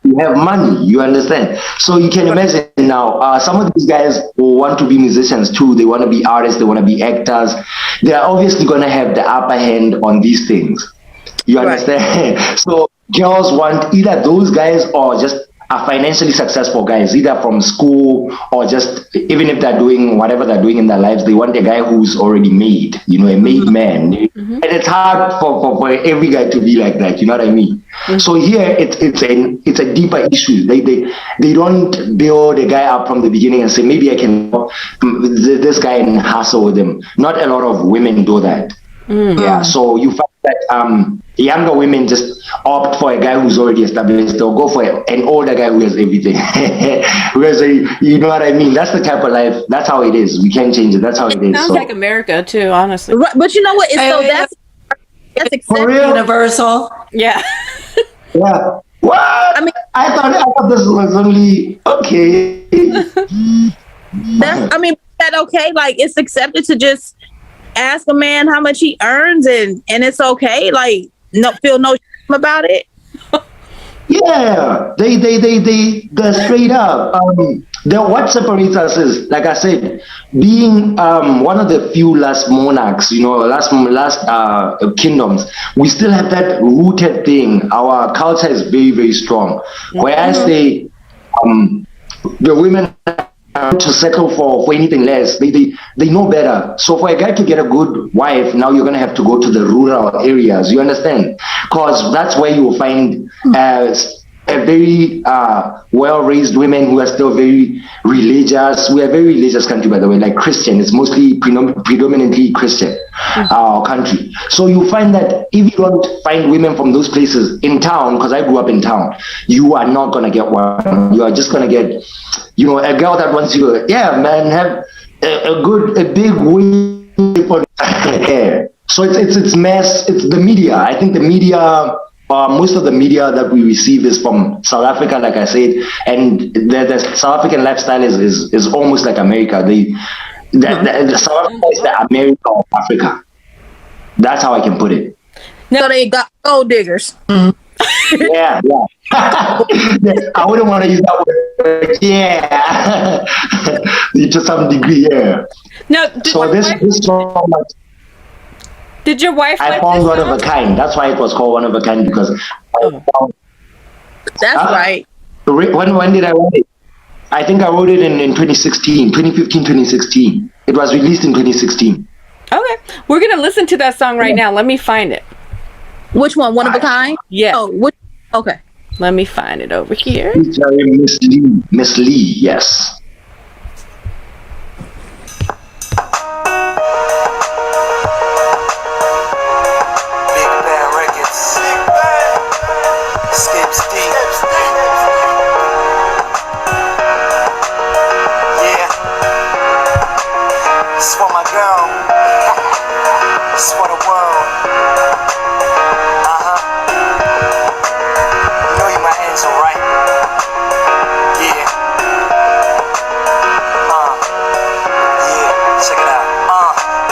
D: you have money, you understand? So you can imagine now, some of these guys will want to be musicians too. They want to be artists, they want to be actors. They are obviously going to have the upper hand on these things. You understand? Right. So girls want either those guys or just are financially successful guys, either from school or just, even if they're doing whatever they're doing in their lives, they want a guy who's already made, a made man. And it's hard for every guy to be like that, you know what I mean? So here it's a deeper issue. They don't build a guy up from the beginning and say, maybe I can this guy and hustle with him. Not a lot of women do that. Yeah, so you find that younger women just opt for a guy who's already established. They'll go for an older guy who has everything. Whereas, you know what I mean? That's the type of life. That's how it is. We can't change it. That's how it is.
A: Sounds like America too, honestly.
F: Right, but you know what? That's accepted.
C: Universal.
A: Yeah.
D: Yeah. What?
F: I mean,
D: I thought this was only okay.
B: That okay? Like, it's accepted to just ask a man how much he earns and it's okay, like, feel no shame about it.
D: Yeah, they're straight up. What separates us is, like I said, being one of the few last monarchs, last kingdoms. We still have that rooted thing. Our culture is very, very strong. Whereas the women to settle for anything less. They know better. So for a guy to get a good wife, now you're going to have to go to the rural areas. You understand? Because that's where you will find a very well-raised women who are still very religious. We are a very religious country, by the way, like Christian. It's mostly predominantly Christian, our country. So you find that if you don't find women from those places in town, because I grew up in town, you are not going to get one. You are just going to get, a girl that wants you, have a big wing for hair. So it's mass, it's the media. I think the media, most of the media that we receive is from South Africa, like I said, and the South African lifestyle is almost like America. The South Africa is the America of Africa. That's how I can put it.
B: So they got gold diggers.
D: Yeah. I wouldn't want to use that word. Yeah. To some degree, yeah.
A: No,
D: this song,
A: did your wife
D: I found one of a kind. That's why it was called One of a Kind, because
B: that's right.
D: When did I write it? I think I wrote it in 2016, 2015, 2016. It was released in 2016. Okay.
A: We're going to listen to that song right now. Let me find it.
B: Which one? One of a Kind?
A: Yeah.
B: Oh, okay.
A: Let me find it over here.
D: Miss Lee, yes.
E: Skebz yeah. This is for my girl. This is for the world. You know you my angel, right? Yeah. Yeah. Check it out.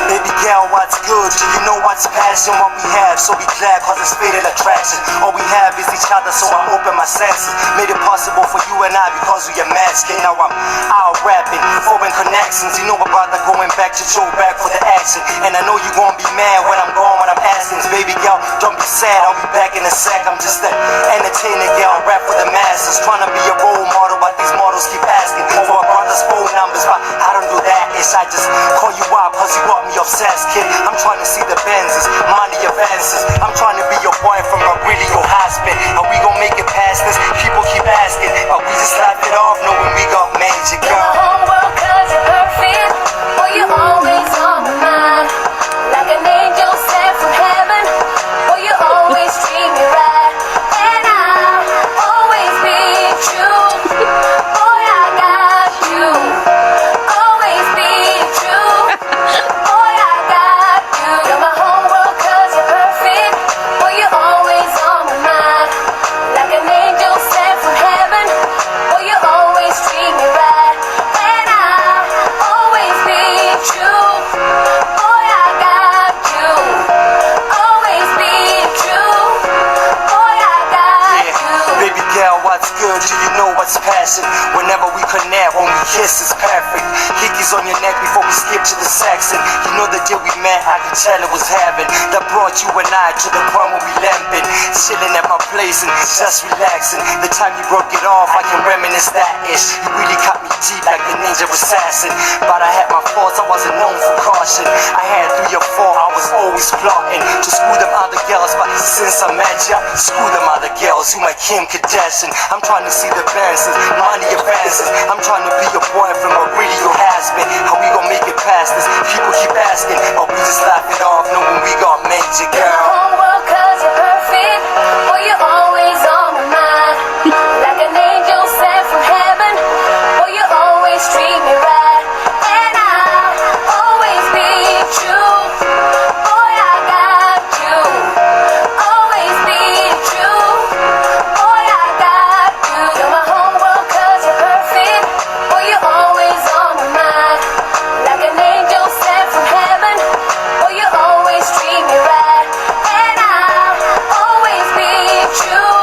E: Baby girl, what's good? good? Do you know what's passion? What we have, so be glad, cause it's fated attraction. All we have is each other, so I open my senses. Made it possible for you and I because we are masking. Now I'm out rapping, forming connections. You know about the going back to Joe back for the action. And I know you gon' be mad when I'm gone, when I'm asking. Baby girl, don't be sad, I'll be back in a sec. I'm just an entertainer girl, rap for the masses. Trying to be a role model, but these models keep asking for a brother's phone numbers. But I don't do that, ish, I just call you up cause you got me obsessed, kid. I'm trying to see the Benzes, money advances. I'm trying to be your boyfriend, but really your husband. Are we gon' make it past this? People keep asking, but we just laugh it off knowing we got magic, girl.
G: Whole world cause you're perfect, boy you're always on my mind. Like an angel sent from heaven, boy you always treat me right. And I'll always be true, boy I got you. Always be true, boy I got you. You're my whole world cause you're perfect, boy you're always on my mind. Like an angel sent from heaven, boy you always treat me right. And I'll always be true, boy I got you. Always be true, boy I got you.
E: Baby girl, what's good? Do you know what's passion? Whenever we connect, when we kiss, it's perfect. Hickeys on your neck before we skip to the section. You know the day we met, I could tell it was heaven. That brought you and I to the point where we lamping, chilling at my place and just relaxing. The time you broke it off, I can reminisce that ish. You really cut me deep like the ninja assassin. But I had my faults, I wasn't known for caution. I had 3 or 4, I was always plotting to screw them other girls. But since I met ya, screw them other girls. You my Kim Kardashian. I'm trying to see the advances, money advances. I'm trying to be your boyfriend, but really your husband. How we gon' make it past this? People keep asking, but we just laugh it off knowing we got magic,
G: You're my
E: girl.
G: whole world cause you're perfect, boy you're always on my mind. Like an angel sent from heaven, boy you always treat me right. And I'll always be true, boy I got you. Always be true, boy I got you. You're my whole world cause you're perfect, boy you're always on my mind. Like an angel sent from heaven, boy you always treat me right. And I'll always be true,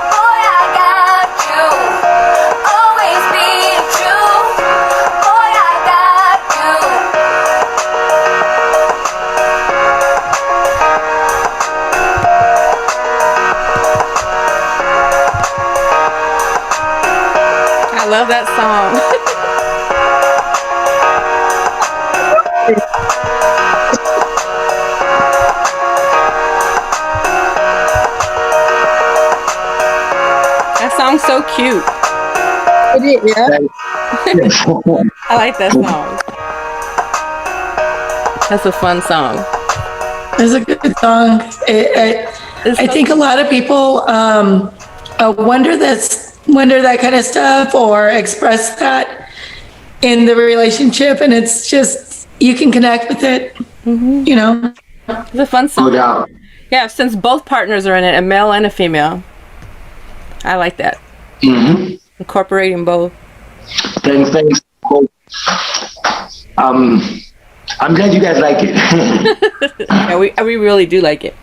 G: boy I got you. Always be true, boy I got you.
A: I love that song. That song's so cute.
B: It is, yeah.
A: I like that song. That's a fun song.
C: It's a good song. I think a lot of people wonder that kind of stuff or express that in the relationship, and it's just you can connect with it. You know,
A: It's a fun
D: No
A: song.
D: doubt.
A: Yeah, since both partners are in it, a male and a female. I like that.
D: Mm-hmm.
A: Incorporating both.
D: Thanks. I'm glad you guys like it.
A: Yeah, we really do like it.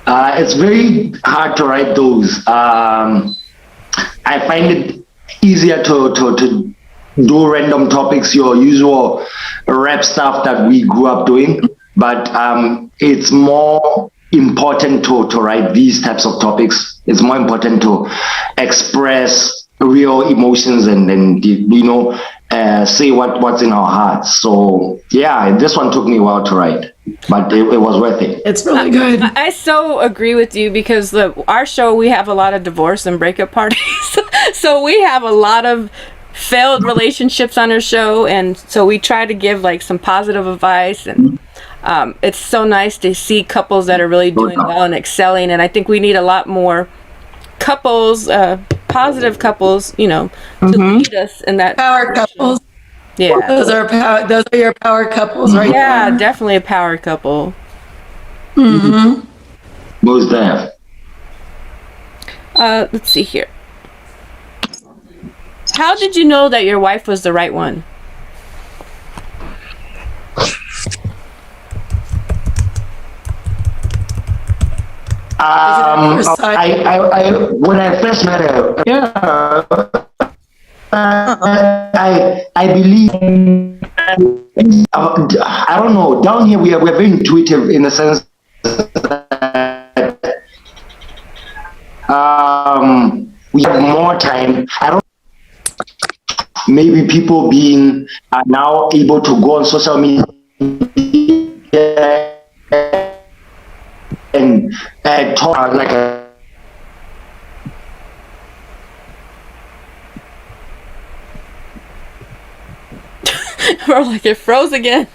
D: It's very hard to write those. I find it easier to do random topics, your usual rap stuff that we grew up doing. But it's more important to write these types of topics. It's more important to express real emotions and say what's in our hearts. So yeah, this one took me a while to write, but it was worth it.
C: it's really good.
A: I so agree with you because our show, we have a lot of divorce and breakup parties. So we have a lot of failed relationships on our show, and so we try to give like some positive advice, and it's so nice to see couples that are really doing well and excelling, and I think we need a lot more couples, positive couples, to lead us in that
C: Power couples.
A: Yeah.
C: Those are your power couples, right?
A: Yeah, definitely a power couple.
D: Most def.
A: Let's see here. How did you know that your wife was the right one?
D: When I first met her, yeah, I believe, I don't know, down here we're very intuitive in the sense that we have more time. I don't, maybe people being are now able to go on social media and talk like a
A: Or like it froze again.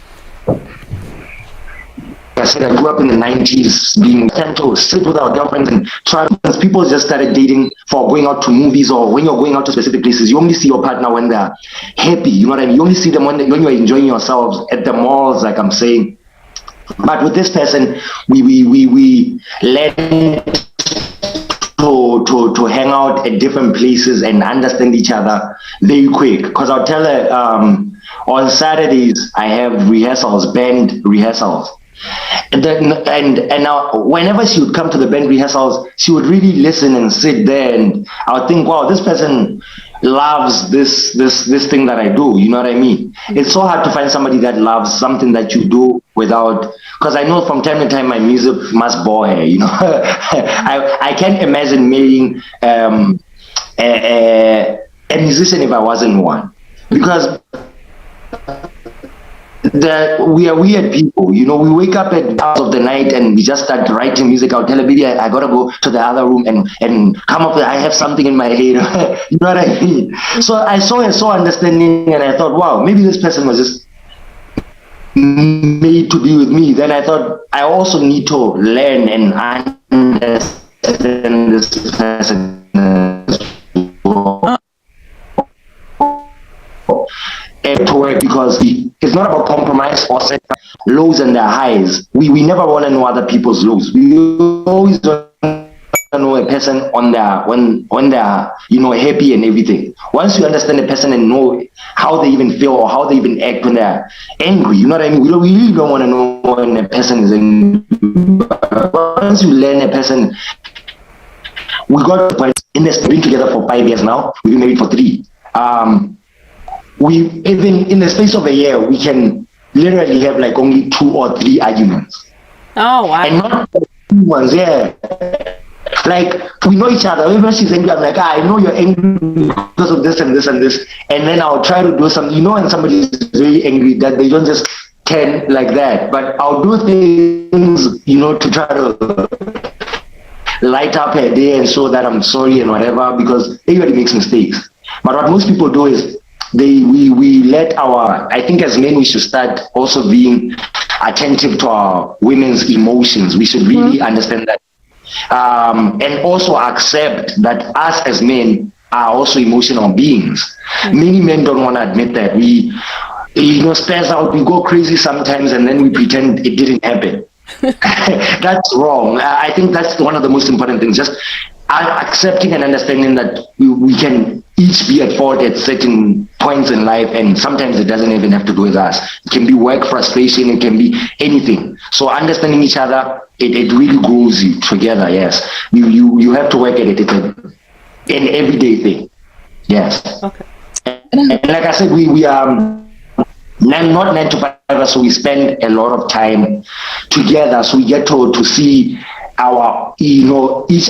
D: I said, I grew up in the 90s being tend to sit with our girlfriends and try. People just started dating for going out to movies, or when you're going out to specific places, you only see your partner when they're happy. You know what I mean? You only see them when you're enjoying yourselves at the malls, like I'm saying. But with this person, we learned to hang out at different places and understand each other very quick. Because I'll tell her on Saturdays I have rehearsals, band rehearsals. And then now whenever she would come to the band rehearsals, she would really listen and sit there, and I would think, wow, this person loves this thing that I do. You know what I mean? It's so hard to find somebody that loves something that you do without, because I know from time to time my music must bore her, you know. I can't imagine marrying a musician if I wasn't one, because we are weird people, you know. We wake up at hours of the night and we just start writing music. I'll tell her, baby, I gotta go to the other room and come up with, I have something in my head. You know what I mean? So I saw her so understanding, and I thought, wow, maybe this person was just made to be with me. Then I thought, I also need to learn and understand this person as well. To work, because it's not about compromise or lows and their highs. We never want to know other people's lows. We always want to know a person on their when they're, you know, happy and everything. Once you understand a person and know how they even feel or how they even act when they're angry, you know what I mean? We really don't want to know when a person is angry. Once you learn a person, we got to point in this, been together for 5 years now. We've been married for 3. We even in the space of a year, we can literally have like only 2 or 3 arguments.
A: Oh wow!
D: And not two ones, yeah. Like we know each other. Whenever she's angry, I'm like, I know you're angry because of this and this and this. And then I'll try to do something. You know, when somebody is very angry, that they don't just turn like that. But I'll do things, you know, to try to light up her day and show that I'm sorry and whatever, because everybody makes mistakes. But what most people do is we let our, I think as men we should start also being attentive to our women's emotions. We should really understand that, and also accept that us as men are also emotional beings. Many men don't want to admit that. We, you know, spaz out, we go crazy sometimes, and then we pretend it didn't happen. That's wrong. I think that's one of the most important things, just accepting and understanding that we can each be at fault at certain points in life, and sometimes it doesn't even have to do with us. It can be work frustration, it can be anything. So understanding each other, it really grows you together. Yes, you have to work at it. It's an everyday thing. Yes. Okay. And like I said, we are not 9 to 5, so we spend a lot of time together. So we get to see our, you know, each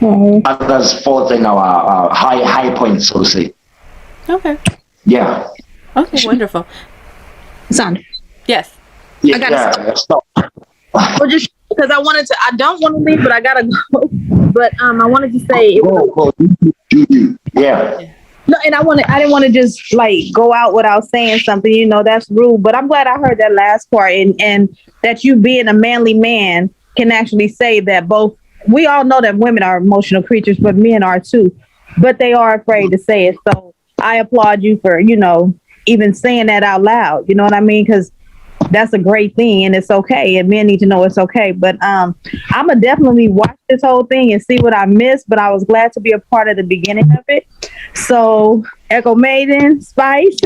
D: other's faults and our high points, so to say.
A: Okay.
D: Yeah.
A: Okay, wonderful.
B: Son.
A: Yes.
D: Yeah,
B: I gotta
D: stop.
B: Well, just because I don't want to leave, but I gotta go. But I wanted to say it was,
D: Yeah.
B: no, and I didn't want to just like go out without saying something, you know, that's rude. But I'm glad I heard that last part, and that you being a manly man can actually say that both. We all know that women are emotional creatures, but men are too. But they are afraid to say it. So I applaud you for, you know, even saying that out loud. You know what I mean? Because that's a great thing, and it's okay. And men need to know it's okay. But I'm gonna definitely watch this whole thing and see what I missed. But I was glad to be a part of the beginning of it. So Echo Maiden, Spice,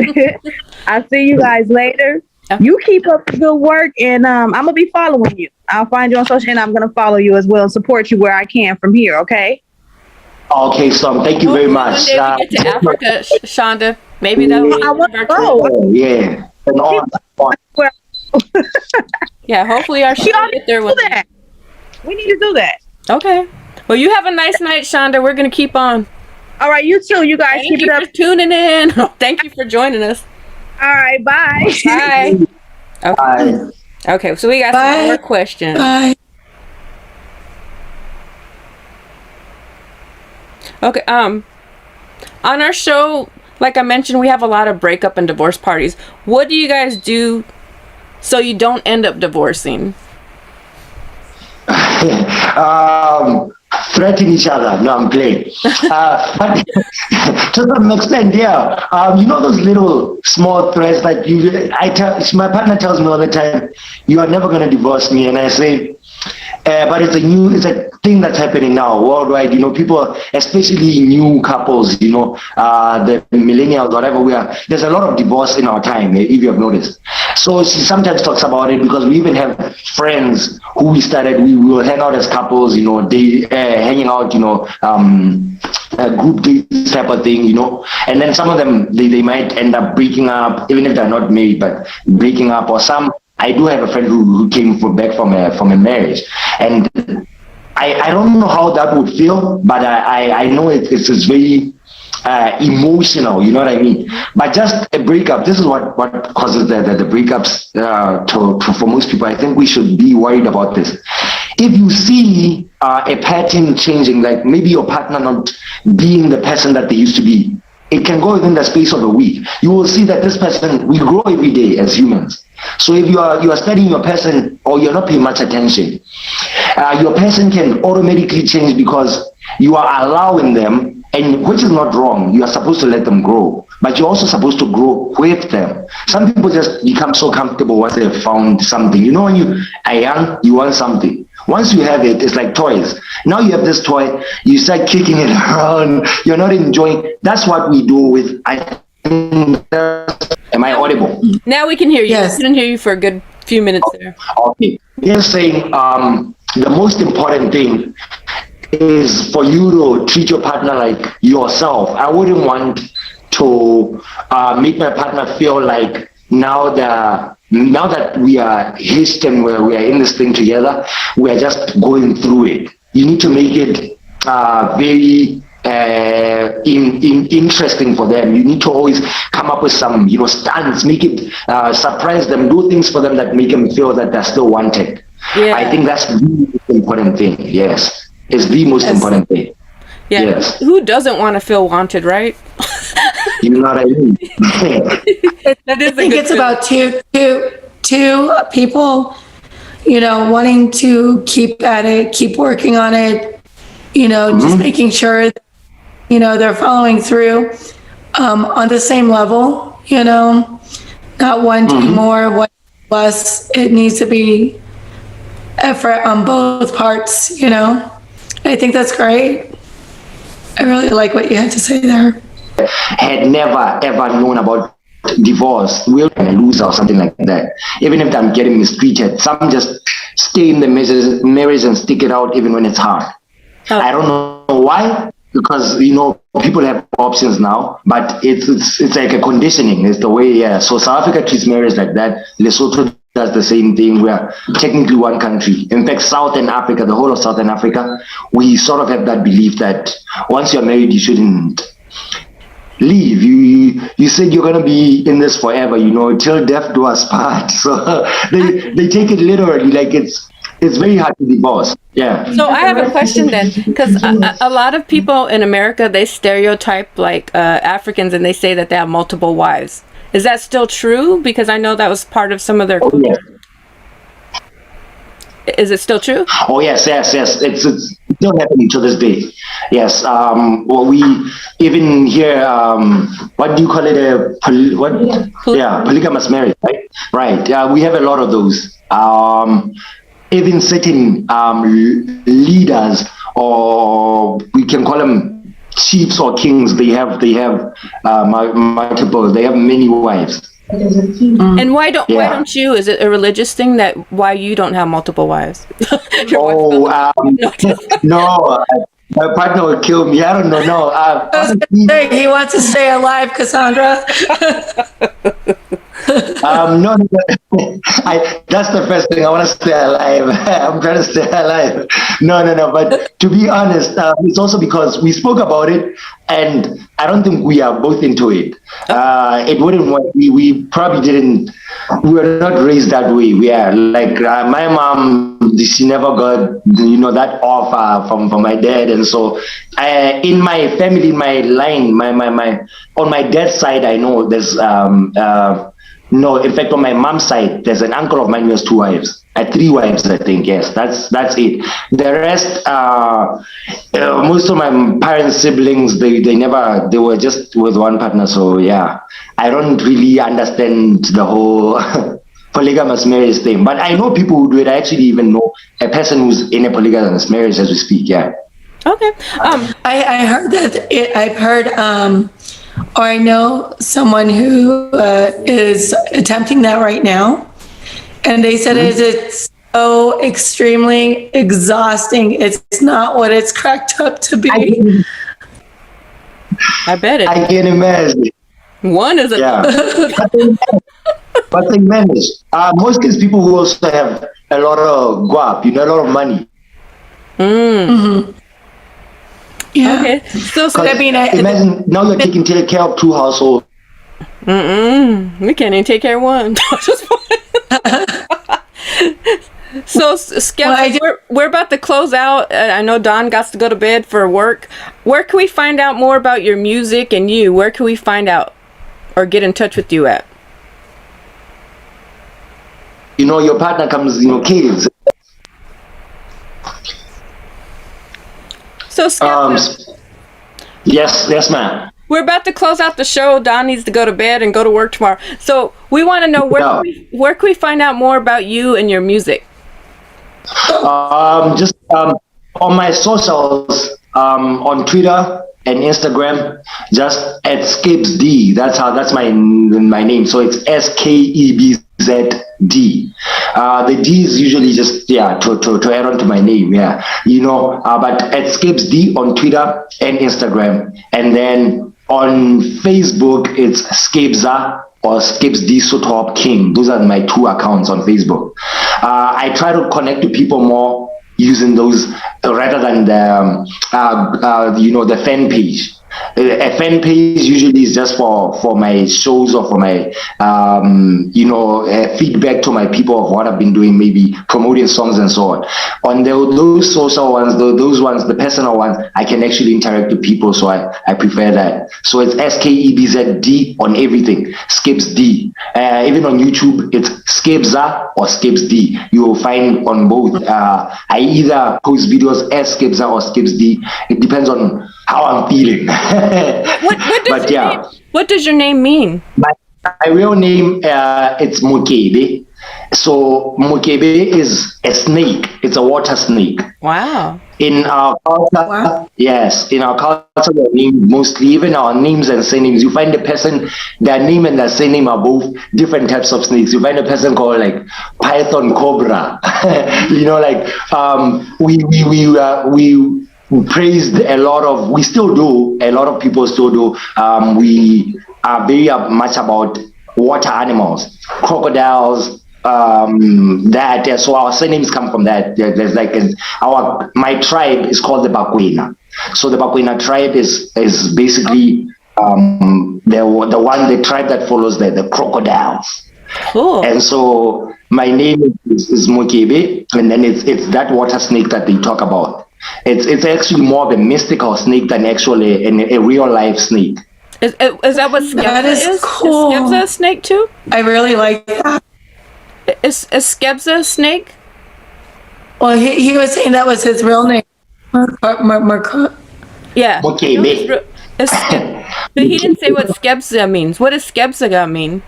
B: I'll see you guys later.
F: You keep up the good work, and I'm gonna be following you. I'll find you on social, and I'm gonna follow you as well and support you where I can from here. Okay.
D: Okay, so thank you very much.
A: One day we get to Africa, Shonda. Maybe that'll be
F: I want to
A: virtual.
F: go.
D: Yeah. And on.
A: Yeah, hopefully our show will get there
F: Do
A: with
F: that. We need to do that.
A: Okay. Well, you have a nice night, Shonda. We're gonna keep on.
F: All right, you too. You guys
A: Thank
F: keep
A: you
F: it up.
A: for tuning in. Thank you for joining us.
F: All right, bye.
A: Bye. Okay.
D: Bye.
A: Okay, so we got
C: Bye.
A: some more questions.
C: Bye.
A: Okay, on our show, like I mentioned, we have a lot of breakup and divorce parties. What do you guys do so you don't end up divorcing?
D: Threaten each other. No, I'm playing. But to some extent, yeah. You know those little small threats that my partner tells me all the time, you are never going to divorce me. And I say, but it's a thing that's happening now worldwide. You know, people, especially new couples, you know, the millennials, whatever we are, there's a lot of divorce in our time, if you have noticed. So she sometimes talks about it because we even have friends who we will hang out as couples, you know, hanging out, you know, a group dates type of thing, you know, and then some of them, they might end up breaking up, even if they're not married, but breaking up, or some. I do have a friend who came back from a marriage, and I don't know how that would feel, but I know it's very emotional, you know what I mean? But just a breakup, this is what causes the breakups for most people. I think we should be worried about this. If you see a pattern changing, like maybe your partner not being the person that they used to be, it can go within the space of a week. You will see that this person, we grow every day as humans. So if you are studying your person or you're not paying much attention, your person can automatically change because you are allowing them, and which is not wrong. You are supposed to let them grow, but you're also supposed to grow with them. Some people just become so comfortable once they've found something. You know, when you are young, you want something. Once you have it, it's like toys. Now you have this toy, you start kicking it around, you're not enjoying. That's what we do with, am I audible?
A: Now we can hear you.
C: Yes.
A: I couldn't hear you for a good few minutes there.
D: Okay. You're saying the most important thing is for you to treat your partner like yourself. I wouldn't want to make my partner feel like now that we are hitched and we are in this thing together, we are just going through it. You need to make it very interesting for them. You need to always come up with some, you know, stunts, make it surprise them, do things for them that make them feel that they're still wanted.
A: Yeah.
D: I think that's the most important thing. Yes, it's the most important thing.
A: Yeah.
D: Yes.
A: Who doesn't want to feel wanted, right?
D: You know what I mean?
A: That is
C: I think it's about two people, you know, wanting to keep at it, keep working on it, you know, just making sure that, you know, they're following through on the same level, you know, not one doing more, one less. It needs to be effort on both parts, you know. I think that's great. I really like what you had to say there.
D: Had never ever known about divorce, we're a loser or something like that. Even if I'm getting mistreated, some just stay in the marriage and stick it out even when it's hard.
A: Oh.
D: I don't know why, because, you know, people have options now, but it's like a conditioning. It's the way, yeah. So South Africa treats marriage like that. Lesotho does the same thing. We are technically one country. In fact, Southern Africa, the whole of Southern Africa, we sort of have that belief that once you're married, you shouldn't leave. You said you're gonna be in this forever, you know, till death do us part. So they take it literally, like it's very hard to divorce. Yeah.
A: So I have a question then, because a lot of people in America, they stereotype like Africans, and they say that they have multiple wives. Is that still true? Because I know that was part of some of their culture.
D: Yeah.
A: Is it still true?
D: Oh yes. It's still happening to this day. Yes. Well, we even here. What do you call it? Polygamous marriage, right? Right. We have a lot of those. Even certain leaders, or we can call them chiefs or kings. They have multiple. They have many wives.
A: And why don't
D: Yeah.
A: you? Is it a religious thing that why you don't have multiple wives? Your wife-
D: Oh,
A: no,
D: no, my partner will kill me. I don't know. No,
C: I was gonna say, he wants to stay alive, Cassandra.
D: no, that's the first thing. I want to stay alive. I'm trying to stay alive. No. But to be honest, it's also because we spoke about it, and I don't think we are both into it. It wouldn't work. We probably didn't. We were not raised that way. We are like my mom. She never got that offer from my dad, and so in my family, in my line, my on my dad's side, I know there's no, in fact, on my mom's side, there's an uncle of mine who has 2 wives. 3 wives, I think. Yes, that's it. The rest, most of my parents' siblings, they were just with one partner. So yeah, I don't really understand the whole polygamous marriage thing. But I know people who do it. I actually even know a person who's in a polygamous marriage as we speak. Yeah.
A: Okay.
C: I heard that I've heard, or I know someone who is attempting that right now. And they said it's so extremely exhausting. It's not what it's cracked up to be.
A: I bet it.
D: I can imagine.
A: One is a
D: Yeah. But they manage. Most kids, people who also have a lot of guap, a lot of money.
C: Yeah.
A: Okay. So
C: I mean,
D: Imagine now you're taking care of 2 households.
A: we can't even take care of one. So Skebz, we're about to close out. I know Don got to go to bed for work. Where can we find out more about your music and you? Where can we find out or get in touch with you at?
D: Your partner comes, kids.
A: So Skebz,
D: Yes, ma'am.
A: we're about to close out the show. Don needs to go to bed and go to work tomorrow. So we want to know where can we find out more about you and your music?
D: Just on my socials, on Twitter and Instagram, just at Skebz D. That's my name. So it's SKEBZD. The D is usually just to add on to my name, but at Skebz D on Twitter and Instagram, and then on Facebook it's Skebza or Skebz D Sotho King. Those are my 2 accounts on Facebook. I try to connect to people more using those rather than the fan page. A fan page usually is just for my shows or for my feedback to my people of what I've been doing, maybe promoting songs and so on. On those social ones, those ones, the personal ones, I can actually interact with people, so I prefer that. So it's SKEBZD on everything, Skebz D. Even on YouTube, it's Skebza or Skebz D. You will find on both. I either post videos as Skebza or Skebz D. It depends on how I'm feeling.
A: What does your name mean?
D: My real name, it's Mokebe. So Mokebe is a snake. It's a water snake.
A: Wow.
D: In our culture, yes, in our culture, mostly even our names and surnames, you find a person, their name and their surname are both different types of snakes. You find a person called like Python Cobra. We praised a lot of, we still do, a lot of people still do. We are very much about water animals, crocodiles, so our surnames come from that. There's like my tribe is called the Bakwena. So the Bakwena tribe is basically the tribe that follows the crocodiles.
A: Cool.
D: And so my name is Mokebe, and then it's that water snake that they talk about. It's actually more of a mystical snake than actually a real life snake.
A: Is that what Skebz is?
C: Cool.
A: Is Skebz a snake too?
C: I really like that.
A: Is Skebz a snake?
C: Well, he was saying that was his real name.
A: Yeah.
D: Mokebe.
A: But he didn't say what Skebza means. What does Skebza mean?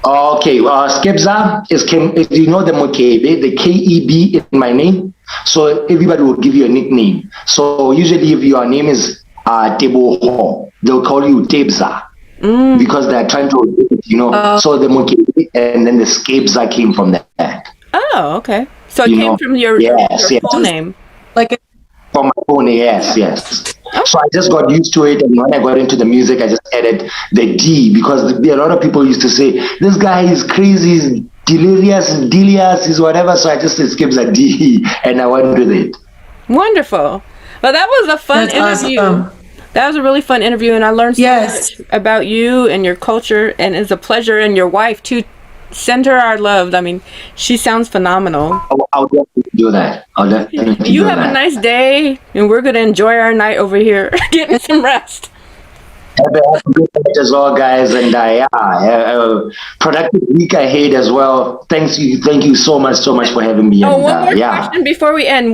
D: Okay, Skebza is the Mokebe, the KEB in my name. So everybody will give you a nickname. So usually if your name is Teboho, they'll call you Tebza. because they're trying to, so the Mokele and then the Skebz came from that.
A: Oh, okay. So it
D: You
A: came
D: know,
A: from your
D: yes.
A: full name.
C: Like,
D: From my phone, yes. So I just got used to it, and when I got into the music, I just added the D, because a lot of people used to say, this guy is crazy, he's delirious, is whatever, so I just said Skebz a D, and I went with it.
A: Wonderful. Well, that was a fun
C: that's
A: interview.
C: awesome.
A: That was a really fun interview, and I learned so
C: Yes.
A: much about you and your culture, and it's a pleasure. And your wife too. Send her our love. I mean, she sounds phenomenal.
D: I'll definitely do that.
A: You have a nice day, and we're gonna enjoy our night over here, getting some rest.
D: Have a good night as well, guys, and productive week ahead as well. Thank you so much for having me.
A: Oh, one more question before we end.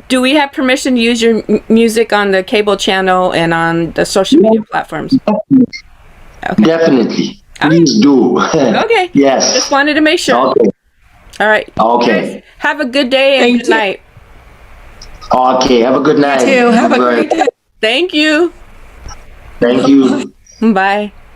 A: Do we have permission to use your music on the cable channel and on the social media platforms? Okay.
D: Definitely. Please do.
A: Okay.
D: Yes.
A: Just wanted to make sure.
D: Okay.
A: All right.
D: Okay.
A: Guys, have a good day and good night.
D: Okay. Have a good night.
C: You too. Have a great day.
A: Thank you.
D: Thank you.
A: Bye.